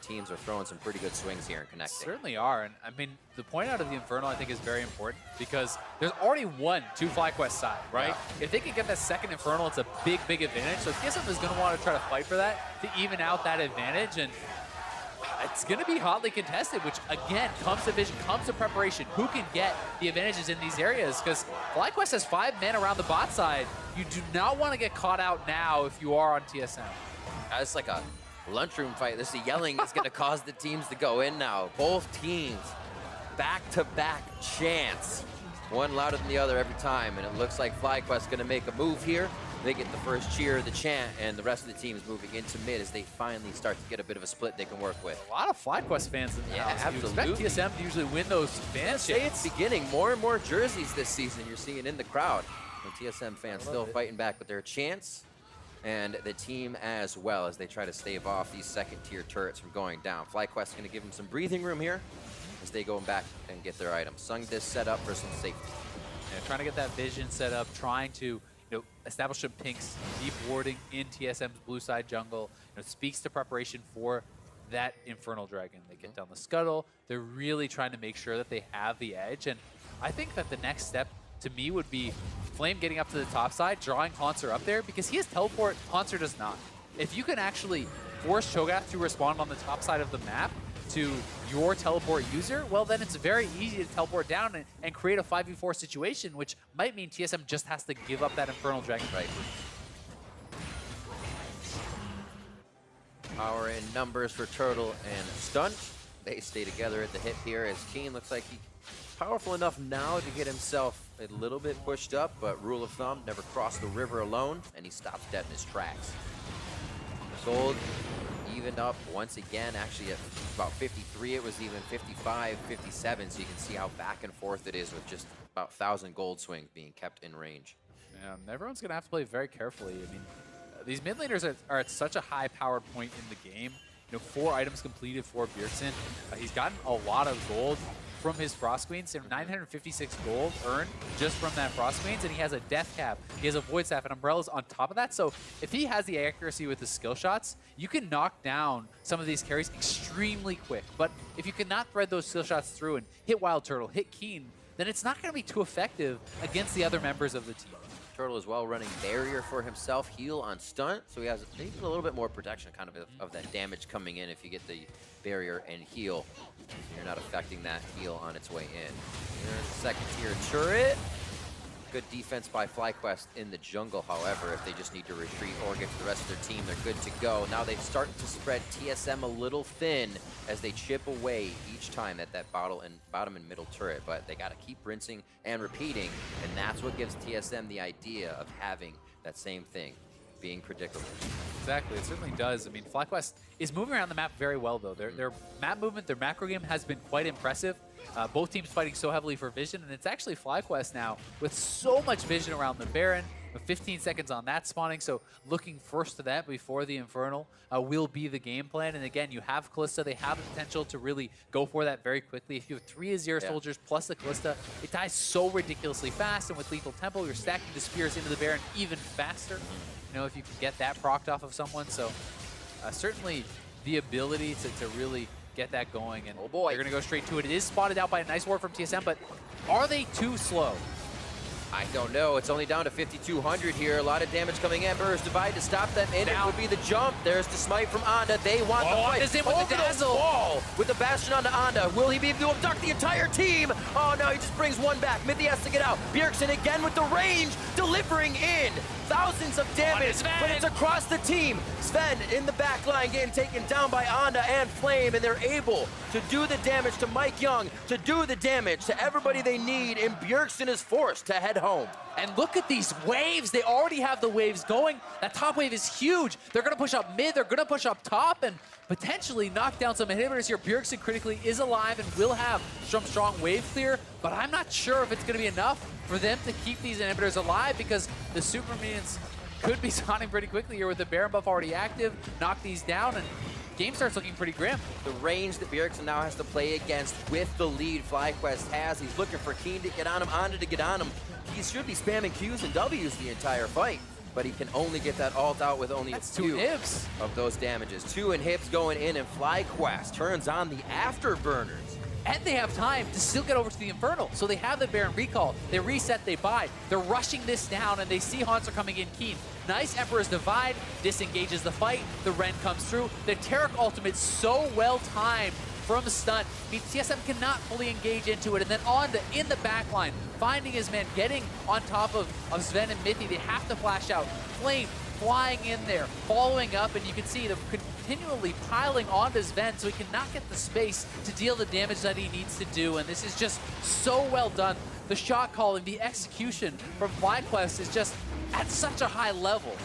teams are throwing some pretty good swings here and connecting. Certainly are, and I mean, the point out of the Infernal I think is very important, because there's already one to FlyQuest side, right? Yeah. If they can get that second Infernal, it's a big, big advantage. So TSM is going to want to try to fight for that to even out that advantage, and it's going to be hotly contested, which again comes to vision, comes to preparation. Who can get the advantages in these areas? Because FlyQuest has 5 men around the bot side. You do not want to get caught out now if you are on TSM. It's like a lunchroom fight. This yelling is going to cause the teams to go in now. Both teams back-to-back chants. One louder than the other every time, and it looks like FlyQuest going to make a move here. They get the first cheer, the chant, and the rest of the team is moving into mid as they finally start to get a bit of a split they can work with. A lot of FlyQuest fans in the house. Absolutely. You expect TSM to usually win those fan chants. Say it's beginning. More and more jerseys this season you're seeing in the crowd. And TSM fans still fighting back with their chants, and the team as well, as they try to stave off these second-tier turrets from going down. FlyQuest going to give them some breathing room here as they go back and get their items. Sung this set up for some safety. Yeah, trying to get that vision set up, trying to establish some pinks, deep warding in TSM's blue side jungle. Speaks to preparation for that Infernal Dragon. They get down the scuttle. They're really trying to make sure that they have the edge, and I think that the next step to me would be Flame getting up to the top side, drawing Hanser up there, because he has teleport, Hanser does not. If you can actually force Cho'Gath to respond on the top side of the map to your teleport user, well then it's very easy to teleport down and create a 5v4 situation, which might mean TSM just has to give up that Infernal Dragon. Right. Power in numbers for Turtle and Stunt. They stay together at the hip here as Keen looks like he's powerful enough now to get himself a little bit pushed up, but rule of thumb, never cross the river alone, and he stops dead in his tracks. Gold evened up once again, actually at about 53, it was even 55, 57, so you can see how back and forth it is with just about 1,000 gold swings being kept in range. Yeah, everyone's going to have to play very carefully. I mean, these mid laners are at such a high-powered point in the game. 4 items completed for Bjergsen. He's gotten a lot of gold from his Frost Queens, and 956 gold earned just from that Frost Queens, and he has a Death Cap, he has a Void Staff, and Umbrellas on top of that. So if he has the accuracy with his skill shots, you can knock down some of these carries extremely quick. But if you cannot thread those skill shots through and hit Wild Turtle, hit Keen, then it's not going to be too effective against the other members of the team. Turtle as well running barrier for himself, heal on Stunt, so he has maybe a little bit more protection kind of that damage coming in if you get the barrier and heal. So you're not affecting that heal on its way in. Here's the second tier turret. Good defense by FlyQuest in the jungle, however. If they just need to retreat or get to the rest of their team, they're good to go. Now they start to spread TSM a little thin as they chip away each time at that bottom and middle turret, but they got to keep rinsing and repeating, and that's what gives TSM the idea of having that same thing, being predictable. Exactly, it certainly does. I mean, FlyQuest is moving around the map very well, though. Their map movement, their macro game has been quite impressive. Both teams fighting so heavily for vision, and it's actually FlyQuest now with so much vision around the Baron, with 15 seconds on that spawning, so looking first to that before the Infernal will be the game plan. And again, you have Kalista, they have the potential to really go for that very quickly. If you have 3 Azir soldiers plus the Kalista, it dies so ridiculously fast, and with Lethal Tempo, you're stacking the spears into the Baron even faster. You know, if you can get that procced off of someone, so certainly the ability to really get that going, and they're gonna go straight to it. It is spotted out by a nice ward from TSM, but are they too slow? I don't know. It's only down to 5,200 here. A lot of damage coming in. Burst Divide to stop them in. It would be the jump. There's the smite from Onda. They want the fight. Onda's in with the dazzle. Wall with the Bastion onto Onda. Will he be able to abduct the entire team? Oh no, he just brings one back. Mithy has to get out. Bjergsen again with the range, delivering in. Thousands of damage, but it's across the team. Sven in the back line getting taken down by Onda and Flame, and they're able to do the damage to Mike Young, to do the damage to everybody they need, and Bjergsen is forced to head home. And look at these waves. They already have the waves going. That top wave is huge. They're going to push up mid. They're going to push up top and potentially knock down some inhibitors here. Bjergsen critically is alive and will have some strong wave clear, but I'm not sure if it's going to be enough for them to keep these inhibitors alive, because the super minions could be spawning pretty quickly here with the Baron buff already active. Knock these down, and game starts looking pretty grim. The range that Bjergsen now has to play against with the lead FlyQuest has. He's looking for Keen to get on him, Onda to get on him. He should be spamming Qs and Ws the entire fight, but he can only get that ult out with only a few of those damages. 2 inhibs going in, and FlyQuest turns on the afterburners. And they have time to still get over to the Infernal. So they have the Baron recall. They reset, they buy. They're rushing this down, and they see Hanser coming in keen. Nice Emperor's Divide, disengages the fight. The Ren comes through. The Taric ultimate so well timed from stun. I mean, TSM cannot fully engage into it. And then Onda in the backline, finding his man, getting on top of Sven and Mithy. They have to flash out. Flame flying in there, following up, and you can see them continually piling onto Sven, so he cannot get the space to deal the damage that he needs to do, and this is just so well done. The shot calling, the execution from FlyQuest is just at such a high level.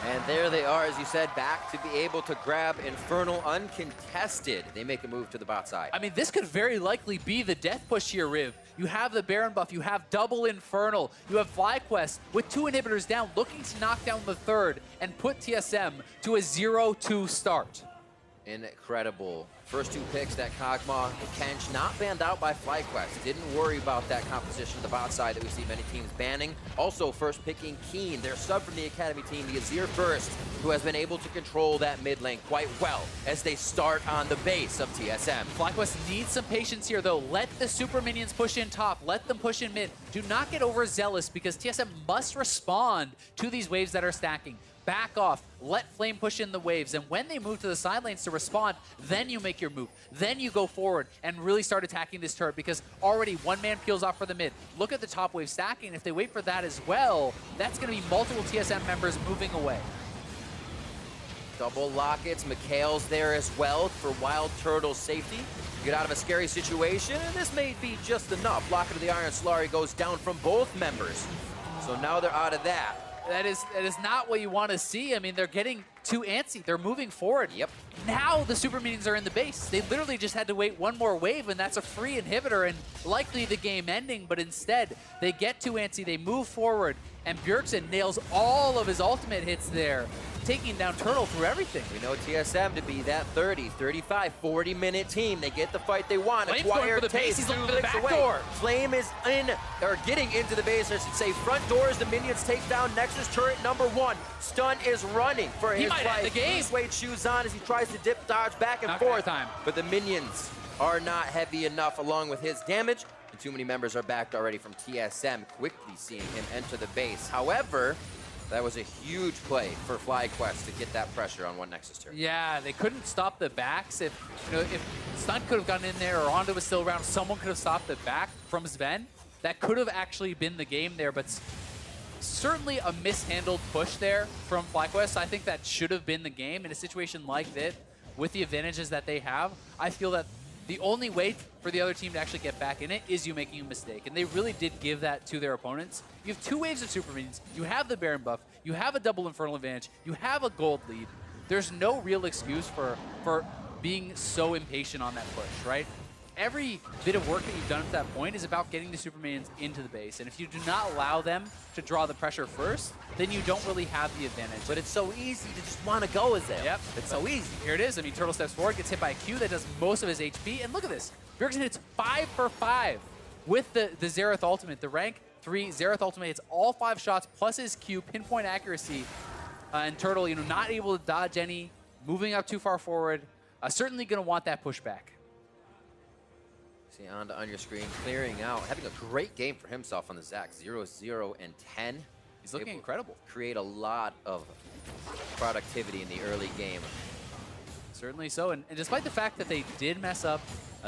And there they are, as you said, back to be able to grab Infernal uncontested. They make a move to the bot side. I mean, this could very likely be the death push here, Riv. You have the Baron buff, you have double Infernal, you have FlyQuest with 2 inhibitors down, looking to knock down the 3rd and put TSM to a 0-2 start. Incredible. First 2 picks, that Kog'Maw, Kench, not banned out by FlyQuest. Didn't worry about that composition of the bot side that we see many teams banning. Also, first picking Keen, their sub from the Academy team, the Azir Burst, who has been able to control that mid lane quite well as they start on the base of TSM. FlyQuest needs some patience here, though. Let the super minions push in top. Let them push in mid. Do not get overzealous, because TSM must respond to these waves that are stacking. Back off, let Flame push in the waves, and when they move to the side lanes to respond, then you make your move. Then you go forward and really start attacking this turret, because already one man peels off for the mid. Look at the top wave stacking. If they wait for that as well, that's going to be multiple TSM members moving away. Double lockets, Mikhail's there as well for Wild Turtle's safety. Get out of a scary situation, and this may be just enough. Locket of the Iron Solari goes down from both members. So now they're out of that. That is not what you want to see. I mean, they're getting too antsy. They're moving forward. Yep. Now the super minions are in the base. They literally just had to wait one more wave, and that's a free inhibitor and likely the game ending, but instead they get too antsy. They move forward, and Bjergsen nails all of his ultimate hits there, taking down Turtle through everything. We know TSM to be that 30, 35, 40-minute team. They get the fight they want. Flame's going for the base. He's looking for the back door. Flame is in, or getting into the base, I should say. Front doors, the minions take down Nexus turret number 1. Stun is running for his life. The game. Suede shoes on as he tries to dip, dodge back and forth. But the minions are not heavy enough along with his damage. And too many members are backed already from TSM, quickly seeing him enter the base. However, that was a huge play for FlyQuest to get that pressure on one Nexus turret. Yeah, they couldn't stop the backs. If Stun could have gotten in there or Onda was still around, someone could have stopped the back from Sven. that could have actually been the game there, but certainly a mishandled push there from FlyQuest. I think that should have been the game in a situation like this with the advantages that they have. I feel that the only way for the other team to actually get back in it is you making a mistake, and they really did give that to their opponents. You have 2 waves of super minions, you have the Baron buff, you have a double Infernal advantage, you have a gold lead. There's no real excuse for being so impatient on that push, right? Every bit of work that you've done at that point is about getting the super minions into the base, and if you do not allow them to draw the pressure first, then you don't really have the advantage. But it's so easy to just want to go as them. Yep. It's so easy. Here it is. I mean, Turtle steps forward, gets hit by a Q that does most of his HP, and look at this. Bjergsen hits 5 for 5 with the Xerath ultimate. The rank 3 Xerath ultimate hits all 5 shots plus his Q, pinpoint accuracy, and Turtle, not able to dodge any, moving up too far forward. Certainly going to want that pushback. See Anda on your screen, clearing out, having a great game for himself on the Zac. 0-0 and 10. He's looking incredible. Create a lot of productivity in the early game. Certainly so, and despite the fact that they did mess up,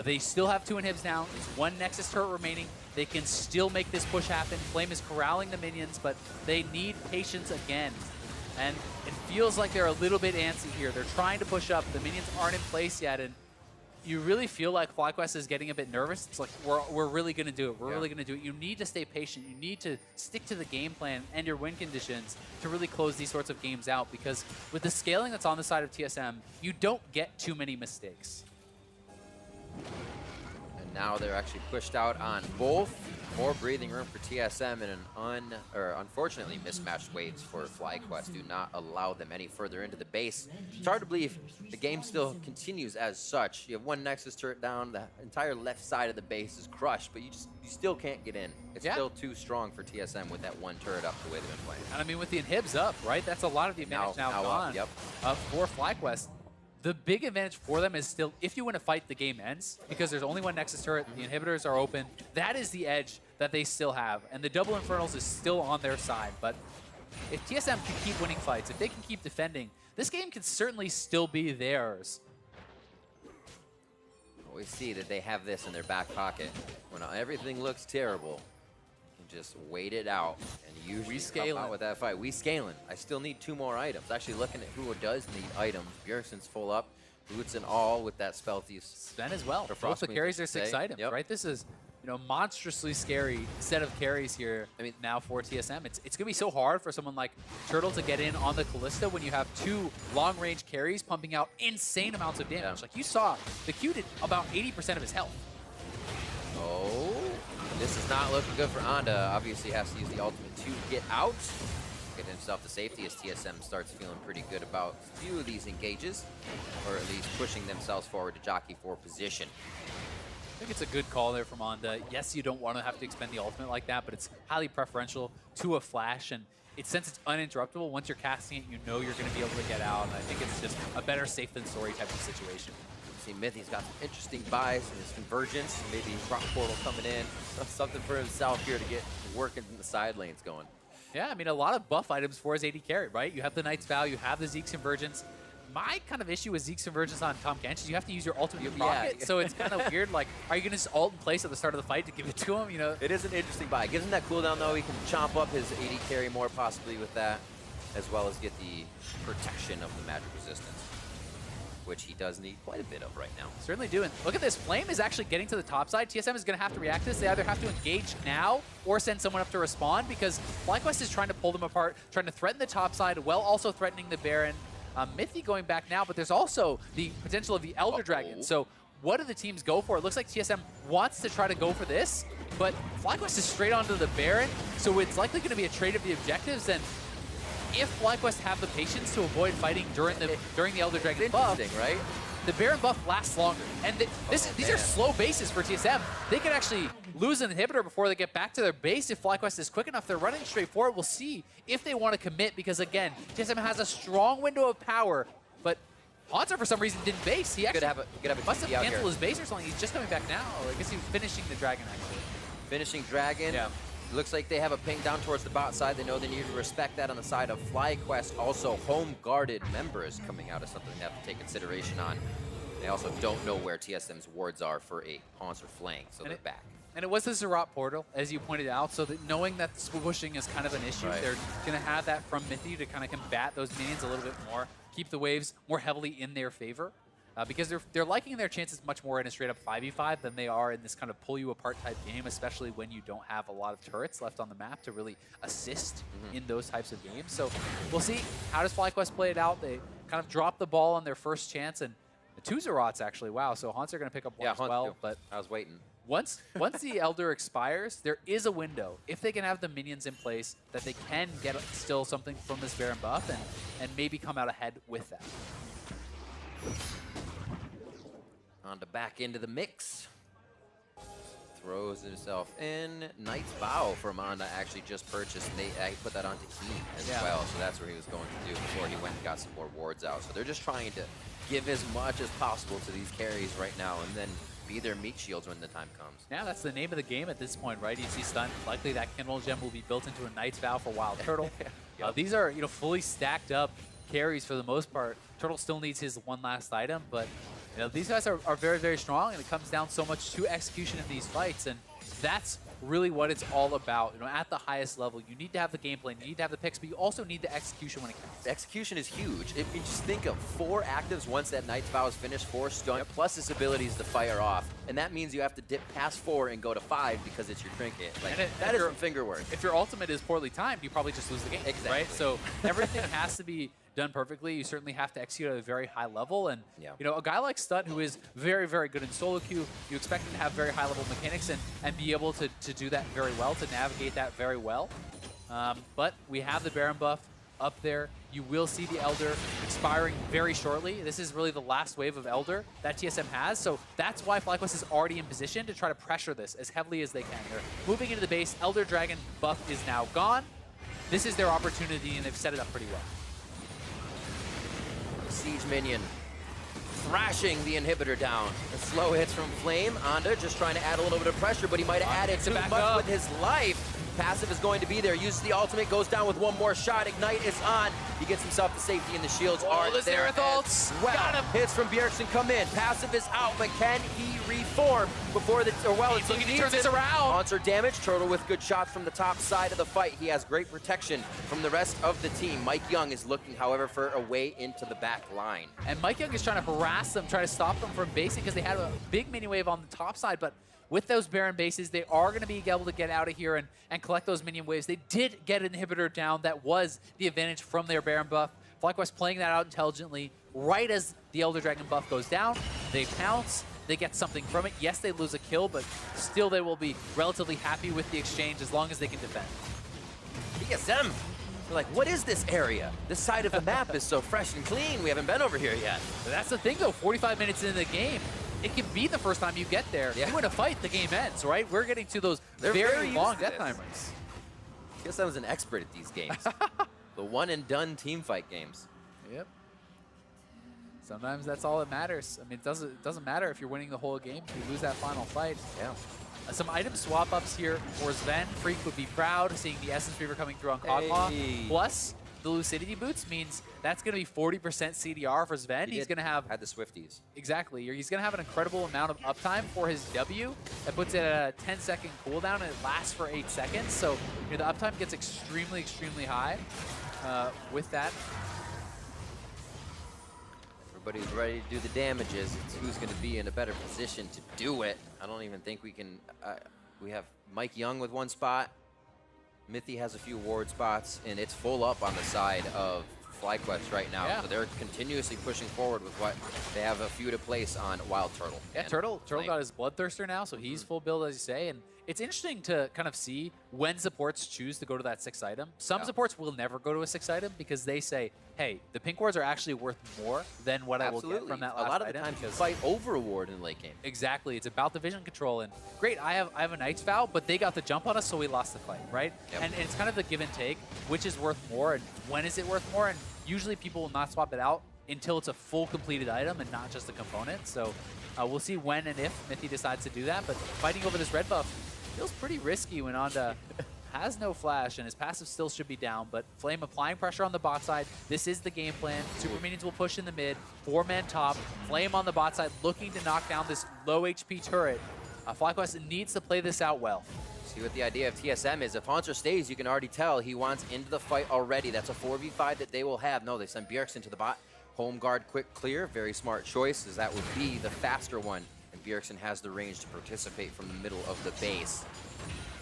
they still have 2 inhibs now. There's 1 Nexus turret remaining. They can still make this push happen. Flame is corralling the minions, but they need patience again. And it feels like they're a little bit antsy here. They're trying to push up. The minions aren't in place yet, and you really feel like FlyQuest is getting a bit nervous. It's like, we're really going to do it. We're really going to do it. You need to stay patient. You need to stick to the game plan and your win conditions to really close these sorts of games out, because with the scaling that's on the side of TSM, you don't get too many mistakes. And now they're actually pushed out on both. More breathing room for TSM, and an unfortunately mismatched waves for FlyQuest do not allow them any further into the base. It's hard to believe the game still continues as such. You have 1 Nexus turret down, the entire left side of the base is crushed, but you still can't get in. It's still too strong for TSM with that 1 turret up the way they've been playing. And I mean, with the inhibs up, right? That's a lot of the advantage now gone for FlyQuest. The big advantage for them is still, if you win a fight, the game ends, because there's only 1 Nexus turret, the inhibitors are open. That is the edge that they still have, and the double Infernals is still on their side. But if TSM can keep winning fights, if they can keep defending, this game can certainly still be theirs. We see that they have this in their back pocket. When everything looks terrible, you can just wait it out and usually come out with that fight. We scaling. I still need 2 more items. Actually looking at who does need items. Bjergsen's full up. Boots and all with that Spellthief. Sven as well. Both the carries are 6 items, right? This is monstrously scary set of carries here. I mean, now for TSM, it's going to be so hard for someone like Turtle to get in on the Kalista when you have 2 long-range carries pumping out insane amounts of damage. Like you saw, the Q did about 80% of his health. Oh, this is not looking good for Anda. Obviously has to use the ultimate to get out. Get himself to safety as TSM starts feeling pretty good about a few of these engages, or at least pushing themselves forward to jockey for position. I think it's a good call there from Anda. Yes, you don't want to have to expend the ultimate like that, but it's highly preferential to a flash, and since it's uninterruptible, once you're casting it, you know you're going to be able to get out, and I think it's just a better safe than sorry type of situation. See, Mithy's got some interesting buys in his convergence, maybe rock portal coming in, something for himself here to get working in the side lanes going. Yeah, I mean, a lot of buff items for his AD carry, right? You have the Knight's Vow, you have the Zeke's Convergence. My kind of issue with Zeke's Convergence on Tahm Kench is you have to use your ultimate in your pocket, so it's kind of weird. Like, are you going to just ult in place at the start of the fight to give it to him? It is an interesting buy. Gives him that cooldown, though. He can chomp up his AD carry more possibly with that, as well as get the protection of the magic resistance, which he does need quite a bit of right now. Certainly doing. Look at this. Flame is actually getting to the top side. TSM is going to have to react to this. They either have to engage now or send someone up to respond, because FlyQuest is trying to pull them apart, trying to threaten the top side while also threatening the Baron. Mithy going back now, but there's also the potential of the Elder Dragon. So what do the teams go for? It looks like TSM wants to try to go for this, but FlyQuest is straight onto the Baron, so it's likely going to be a trade of the objectives. And if FlyQuest have the patience to avoid fighting during the Elder Dragon buff, right? The Baron buff lasts longer. And these are slow bases for TSM. They could actually lose an inhibitor before they get back to their base if FlyQuest is quick enough. They're running straight forward. We'll see if they want to commit, because, again, TSM has a strong window of power, but Haunter, for some reason, didn't base. He actually must have canceled his base or something. He's just coming back now. I guess he was finishing the Dragon, actually. Finishing Dragon. Yeah. Looks like they have a ping down towards the bot side. They know they need to respect that on the side of FlyQuest. Also, home-guarded members coming out is something they have to take consideration on. They also don't know where TSM's wards are for a Haunter flank, so they're back. And it was the Zerat portal, as you pointed out, so that knowing that swooshing is kind of an issue, Right. they're going to have that from Mithy to kind of combat those minions a little bit more, keep the waves more heavily in their favor, because they're liking their chances much more in a straight-up 5v5 than they are in this kind of pull-you-apart type game, especially when you don't have a lot of turrets left on the map to really assist in those types of games. So we'll see, how does FlyQuest play it out? They kind of drop the ball on their first chance, and the 2 Zerats, actually. Wow, so Haunts are going to pick up one as well. Too. But I was waiting. Once the Elder expires, there is a window. If they can have the minions in place, that they can get still something from this Baron buff and maybe come out ahead with that. On the back end of the mix. Throws himself in. Knight's Vow for Manda actually just purchased. And they put that onto Keen as well. So that's what he was going to do before he went and got some more wards out. So they're just trying to give as much as possible to these carries right now and then be their meat shields when the time comes. Yeah, that's the name of the game at this point, right? You see stun. Likely that Kindle Gem will be built into a Knight's Vow for Wild Turtle. Yep. These are fully stacked up carries for the most part. Turtle still needs his one last item, but these guys are very, very strong, and it comes down so much to execution in these fights, and that's really what it's all about. At the highest level, you need to have the game plan, you need to have the picks, but you also need the execution when it counts. The execution is huge. If you just think of 4 actives once that Knight's Vow is finished, 4 stun, plus his abilities to fire off, and that means you have to dip past 4 and go to 5 because it's your trinket. Like, that is some finger work. If your ultimate is poorly timed, you probably just lose the game, right? So everything has to be done perfectly. You certainly have to execute at a very high level, and a guy like Stut, who is very, very good in solo queue, you expect him to have very high level mechanics and be able to do that very well, to navigate that very well. But we have the Baron buff up there. You will see the Elder expiring very shortly. This is really the last wave of Elder that TSM has, so that's why FlyQuest is already in position to try to pressure this as heavily as they can. They're moving into the base. Elder Dragon buff is now gone. This is their opportunity, and they've set it up pretty well. Siege minion thrashing the inhibitor down. The slow hits from Flame. Anda just trying to add a little bit of pressure, but he might have added too much with his life. Passive is going to be there. Uses the ultimate, goes down with one more shot. Ignite is on. He gets himself to safety, and the shields are there as well. Got him. Hits from Bjergsen come in. Passive is out, but can he reform before the... He's looking to turn this around. Monster damage. Turtle with good shots from the top side of the fight. He has great protection from the rest of the team. Mike Young is looking, however, for a way into the back line. And Mike Young is trying to harass them, trying to stop them from basing because they had a big mini wave on the top side, but with those Baron bases, they are going to be able to get out of here and collect those minion waves. They did get an inhibitor down. That was the advantage from their Baron buff. FlyQuest playing that out intelligently. Right as the Elder Dragon buff goes down, they pounce. They get something from it. Yes, they lose a kill, but still they will be relatively happy with the exchange as long as they can defend. TSM, they're like, what is this area? This side of the map is so fresh and clean. We haven't been over here yet. But that's the thing, though. 45 minutes into the game, it can be the first time you get there. You win a fight, the game ends, right? We're getting to those very long death timers. TSM's an expert at these games. The one-and-done team fight games. Yep. Sometimes that's all that matters. I mean, it doesn't matter if you're winning the whole game. If you lose that final fight. Yeah. Some item swap-ups here for Sven. Freak would be proud seeing the Essence Reaver coming through on Kog'Maw. Hey. Plus, the Lucidity Boots means that's going to be 40% CDR for Sven. He's going to have... Had the Swifties. Exactly. He's going to have an incredible amount of uptime for his W. That puts it at a 10-second cooldown, and it lasts for 8 seconds. So the uptime gets extremely, extremely high with that. Everybody's ready to do the damages. It's who's going to be in a better position to do it. I don't even think we can... we have Mike Young with one spot. Mithy has a few ward spots, and it's full up on the side of FlyQuest right now. Yeah. So they're continuously pushing forward with what they have a few to place on Wild Turtle. Yeah, Turtle got his Bloodthirster now, so he's full build, as you say. And it's interesting to kind of see when supports choose to go to that 6th item. Some supports will never go to a 6th item because they say, hey, the pink wards are actually worth more than what I will get from that last item. A lot of the times you fight over a ward in late game. Exactly. It's about the vision control. And great, I have a Knight's Vow, but they got the jump on us, so we lost the fight, right? Yep. And it's kind of the give and take, which is worth more and when is it worth more. And usually people will not swap it out until it's a full completed item and not just a component. So we'll see when and if Mithy decides to do that. But fighting over this red buff feels pretty risky when Anda has no flash, and his passive still should be down, but Flame applying pressure on the bot side. This is the game plan. Super Minions will push in the mid, 4-man top. Flame on the bot side looking to knock down this low HP turret. FlyQuest needs to play this out well. See what the idea of TSM is. If Haunter stays, you can already tell he wants into the fight already. That's a 4v5 that they will have. No, they send Bjergsen to the bot. Home guard, quick clear. Very smart choice, as that would be the faster one. And Bjergsen has the range to participate from the middle of the base.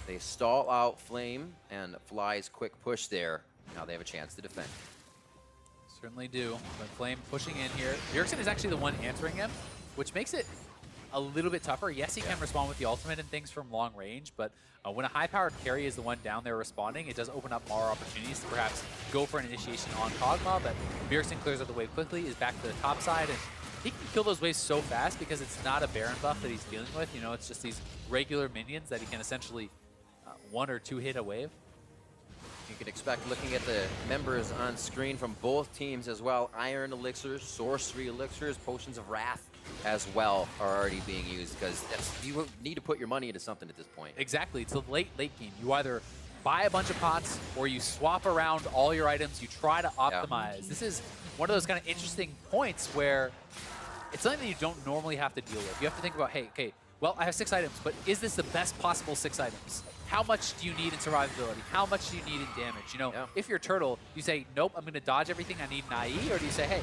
They stall out Flame and Fly's quick push there. Now they have a chance to defend. Certainly do. But Flame pushing in here. Bjergsen is actually the one answering him, which makes it a little bit tougher. Yes, he can respond with the ultimate and things from long range, but when a high-powered carry is the one down there responding, it does open up more opportunities to perhaps go for an initiation on Kog'Maw, but Bjergsen clears out the wave quickly, is back to the top side, and he can kill those waves so fast because it's not a Baron buff that he's dealing with. You know, it's just these regular minions that he can essentially one or two hit a wave. You can expect, looking at the members on screen from both teams as well, Iron Elixirs, Sorcery Elixirs, Potions of Wrath as well are already being used, because you need to put your money into something at this point. Exactly. It's a late game. You either buy a bunch of pots or you swap around all your items. You try to optimize. Yeah. This is one of those kind of interesting points where it's something that you don't normally have to deal with. You have to think about, hey, okay, well, I have 6 items, but is this the best possible 6 items? How much do you need in survivability? How much do you need in damage? You know, if you're Turtle, you say, nope, I'm going to dodge everything. I need an IE. Or do you say, hey,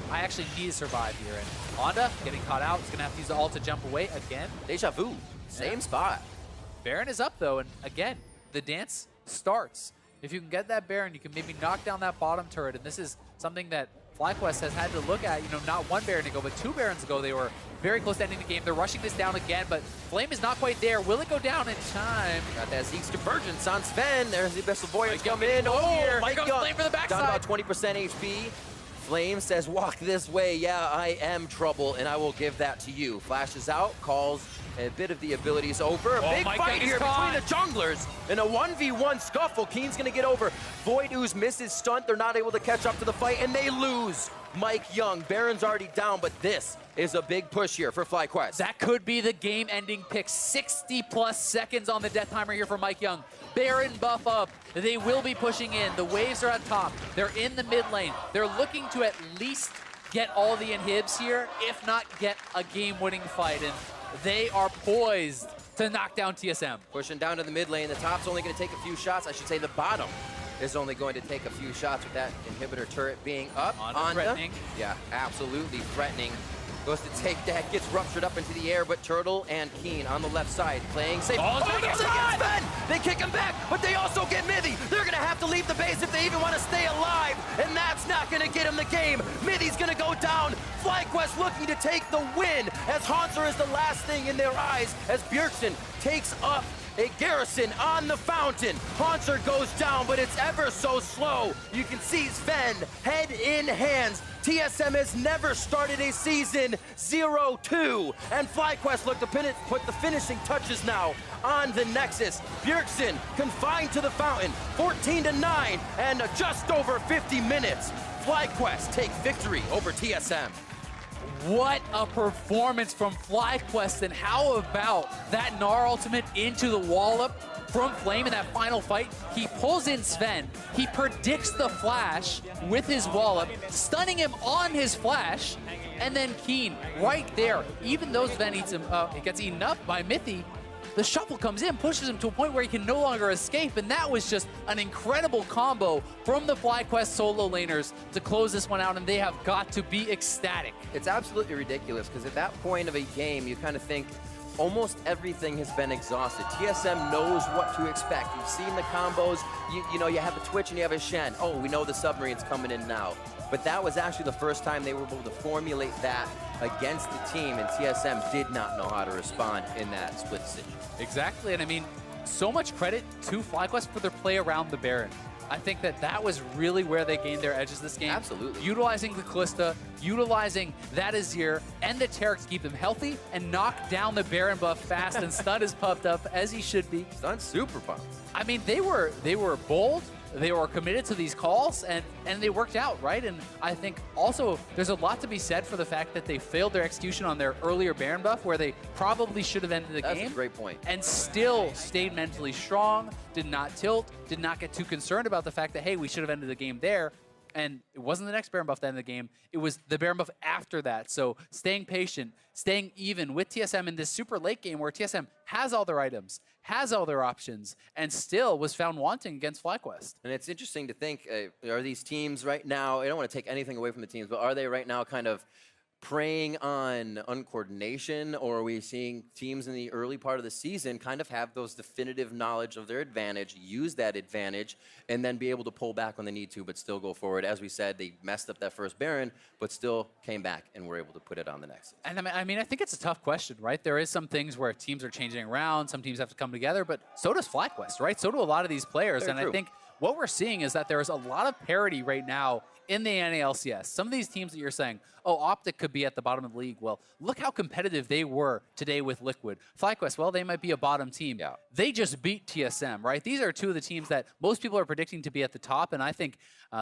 I actually need to survive here? And Honda getting caught out. He's going to have to use the ult to jump away again. Deja vu. Same spot. Baron is up, though. And again, the dance starts. If you can get that Baron, you can maybe knock down that bottom turret. And this is something that FlyQuest has had to look at. You know, not 1 Baron ago, but 2 Barons ago, they were very close to ending the game. They're rushing this down again, but Flame is not quite there. Will it go down in time? Got that Zeke's Convergence on Sven. There's the best of Voyage coming in. Oh, Mike Young. Flame for the backside. Down about 20% HP. Flame says, walk this way. Yeah, I am trouble, and I will give that to you. Flashes out, calls a bit of the abilities over. A big fight here between the junglers in a 1v1 scuffle. Keen's going to get over. Void Ooze misses stunt. They're not able to catch up to the fight, and they lose. Mike Young. Baron's already down, but this is a big push here for FlyQuest. That could be the game-ending pick. 60+ seconds on the death timer here for Mike Young. Baron buff up. They will be pushing in. The waves are at top. They're in the mid lane. They're looking to at least get all the inhibs here, if not get a game-winning fight. And they are poised to knock down TSM. Pushing down to the mid lane. The top's only going to take a few shots. I should say the bottom is only going to take a few shots with that inhibitor turret being up. Threatening. Yeah, absolutely threatening. Goes to take that, gets ruptured up into the air, but Turtle and Keen on the left side playing safe. Oh, they kick him back, but they also get Mithy. They're gonna have to leave the base if they even want to stay alive, and that's not gonna get him the game. Mithy's gonna go down. FlyQuest looking to take the win, as Haunter is the last thing in their eyes, as Bjergsen takes up a garrison on the fountain. Haunter goes down, but it's ever so slow. You can see Sven head in hands. TSM has never started a season 0-2, and FlyQuest look to put the finishing touches now on the Nexus. Bjergsen confined to the fountain, 14-9, and just over 50 minutes. FlyQuest take victory over TSM. What a performance from FlyQuest, and how about that Gnar ultimate into the wallop from Flame in that final fight? He pulls in Sven, he predicts the flash with his wallop, stunning him on his flash, and then Keen right there. Even though Sven eats him, he gets eaten up by Mithy, the shuffle comes in, pushes him to a point where he can no longer escape, and that was just an incredible combo from the FlyQuest solo laners to close this one out, and they have got to be ecstatic. It's absolutely ridiculous, because at that point of a game, you kind of think almost everything has been exhausted. TSM knows what to expect. You've seen the combos. You know, you have a Twitch and you have a Shen. Oh, we know the submarine's coming in now. But that was actually the first time they were able to formulate that against the team, and TSM did not know how to respond in that split decision. Exactly, and I mean, so much credit to FlyQuest for their play around the Baron. I think that was really where they gained their edges this game. Absolutely. Utilizing the Kalista, utilizing that Azir and the Taric to keep them healthy and knock down the Baron buff fast, and Stun is puffed up as he should be. Stun's super pumped. I mean, they were bold. They were committed to these calls, and they worked out, right? And I think also there's a lot to be said for the fact that they failed their execution on their earlier Baron buff, where they probably should have ended the game. That's a great point. And still stayed mentally strong, did not tilt, did not get too concerned about the fact that, hey, we should have ended the game there. And it wasn't the next Baron buff that ended the game. It was the Baron buff after that. So staying patient, staying even with TSM in this super late game where TSM has all their items, has all their options, and still was found wanting against FlyQuest. And it's interesting to think, are these teams right now, I don't want to take anything away from the teams, but are they right now kind of preying on uncoordination, or are we seeing teams in the early part of the season kind of have those definitive knowledge of their advantage, use that advantage, and then be able to pull back when they need to, but still go forward? As we said, they messed up that first Baron, but still came back and were able to put it on the next. And I mean, I think it's a tough question, right? There is some things where teams are changing around, some teams have to come together, but so does FlyQuest, right? So do a lot of these players. Very true. I think what we're seeing is that there is a lot of parity right now in the NALCS. Some of these teams that you're saying, oh, Optic could be at the bottom of the league. Well, look how competitive they were today with Liquid. FlyQuest, well, they might be a bottom team. Yeah. They just beat TSM, right? These are two of the teams that most people are predicting to be at the top, and I think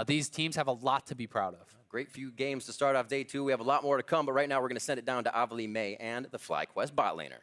these teams have a lot to be proud of. Great few games to start off day 2. We have a lot more to come, but right now we're going to send it down to Avali May and the FlyQuest bot laner.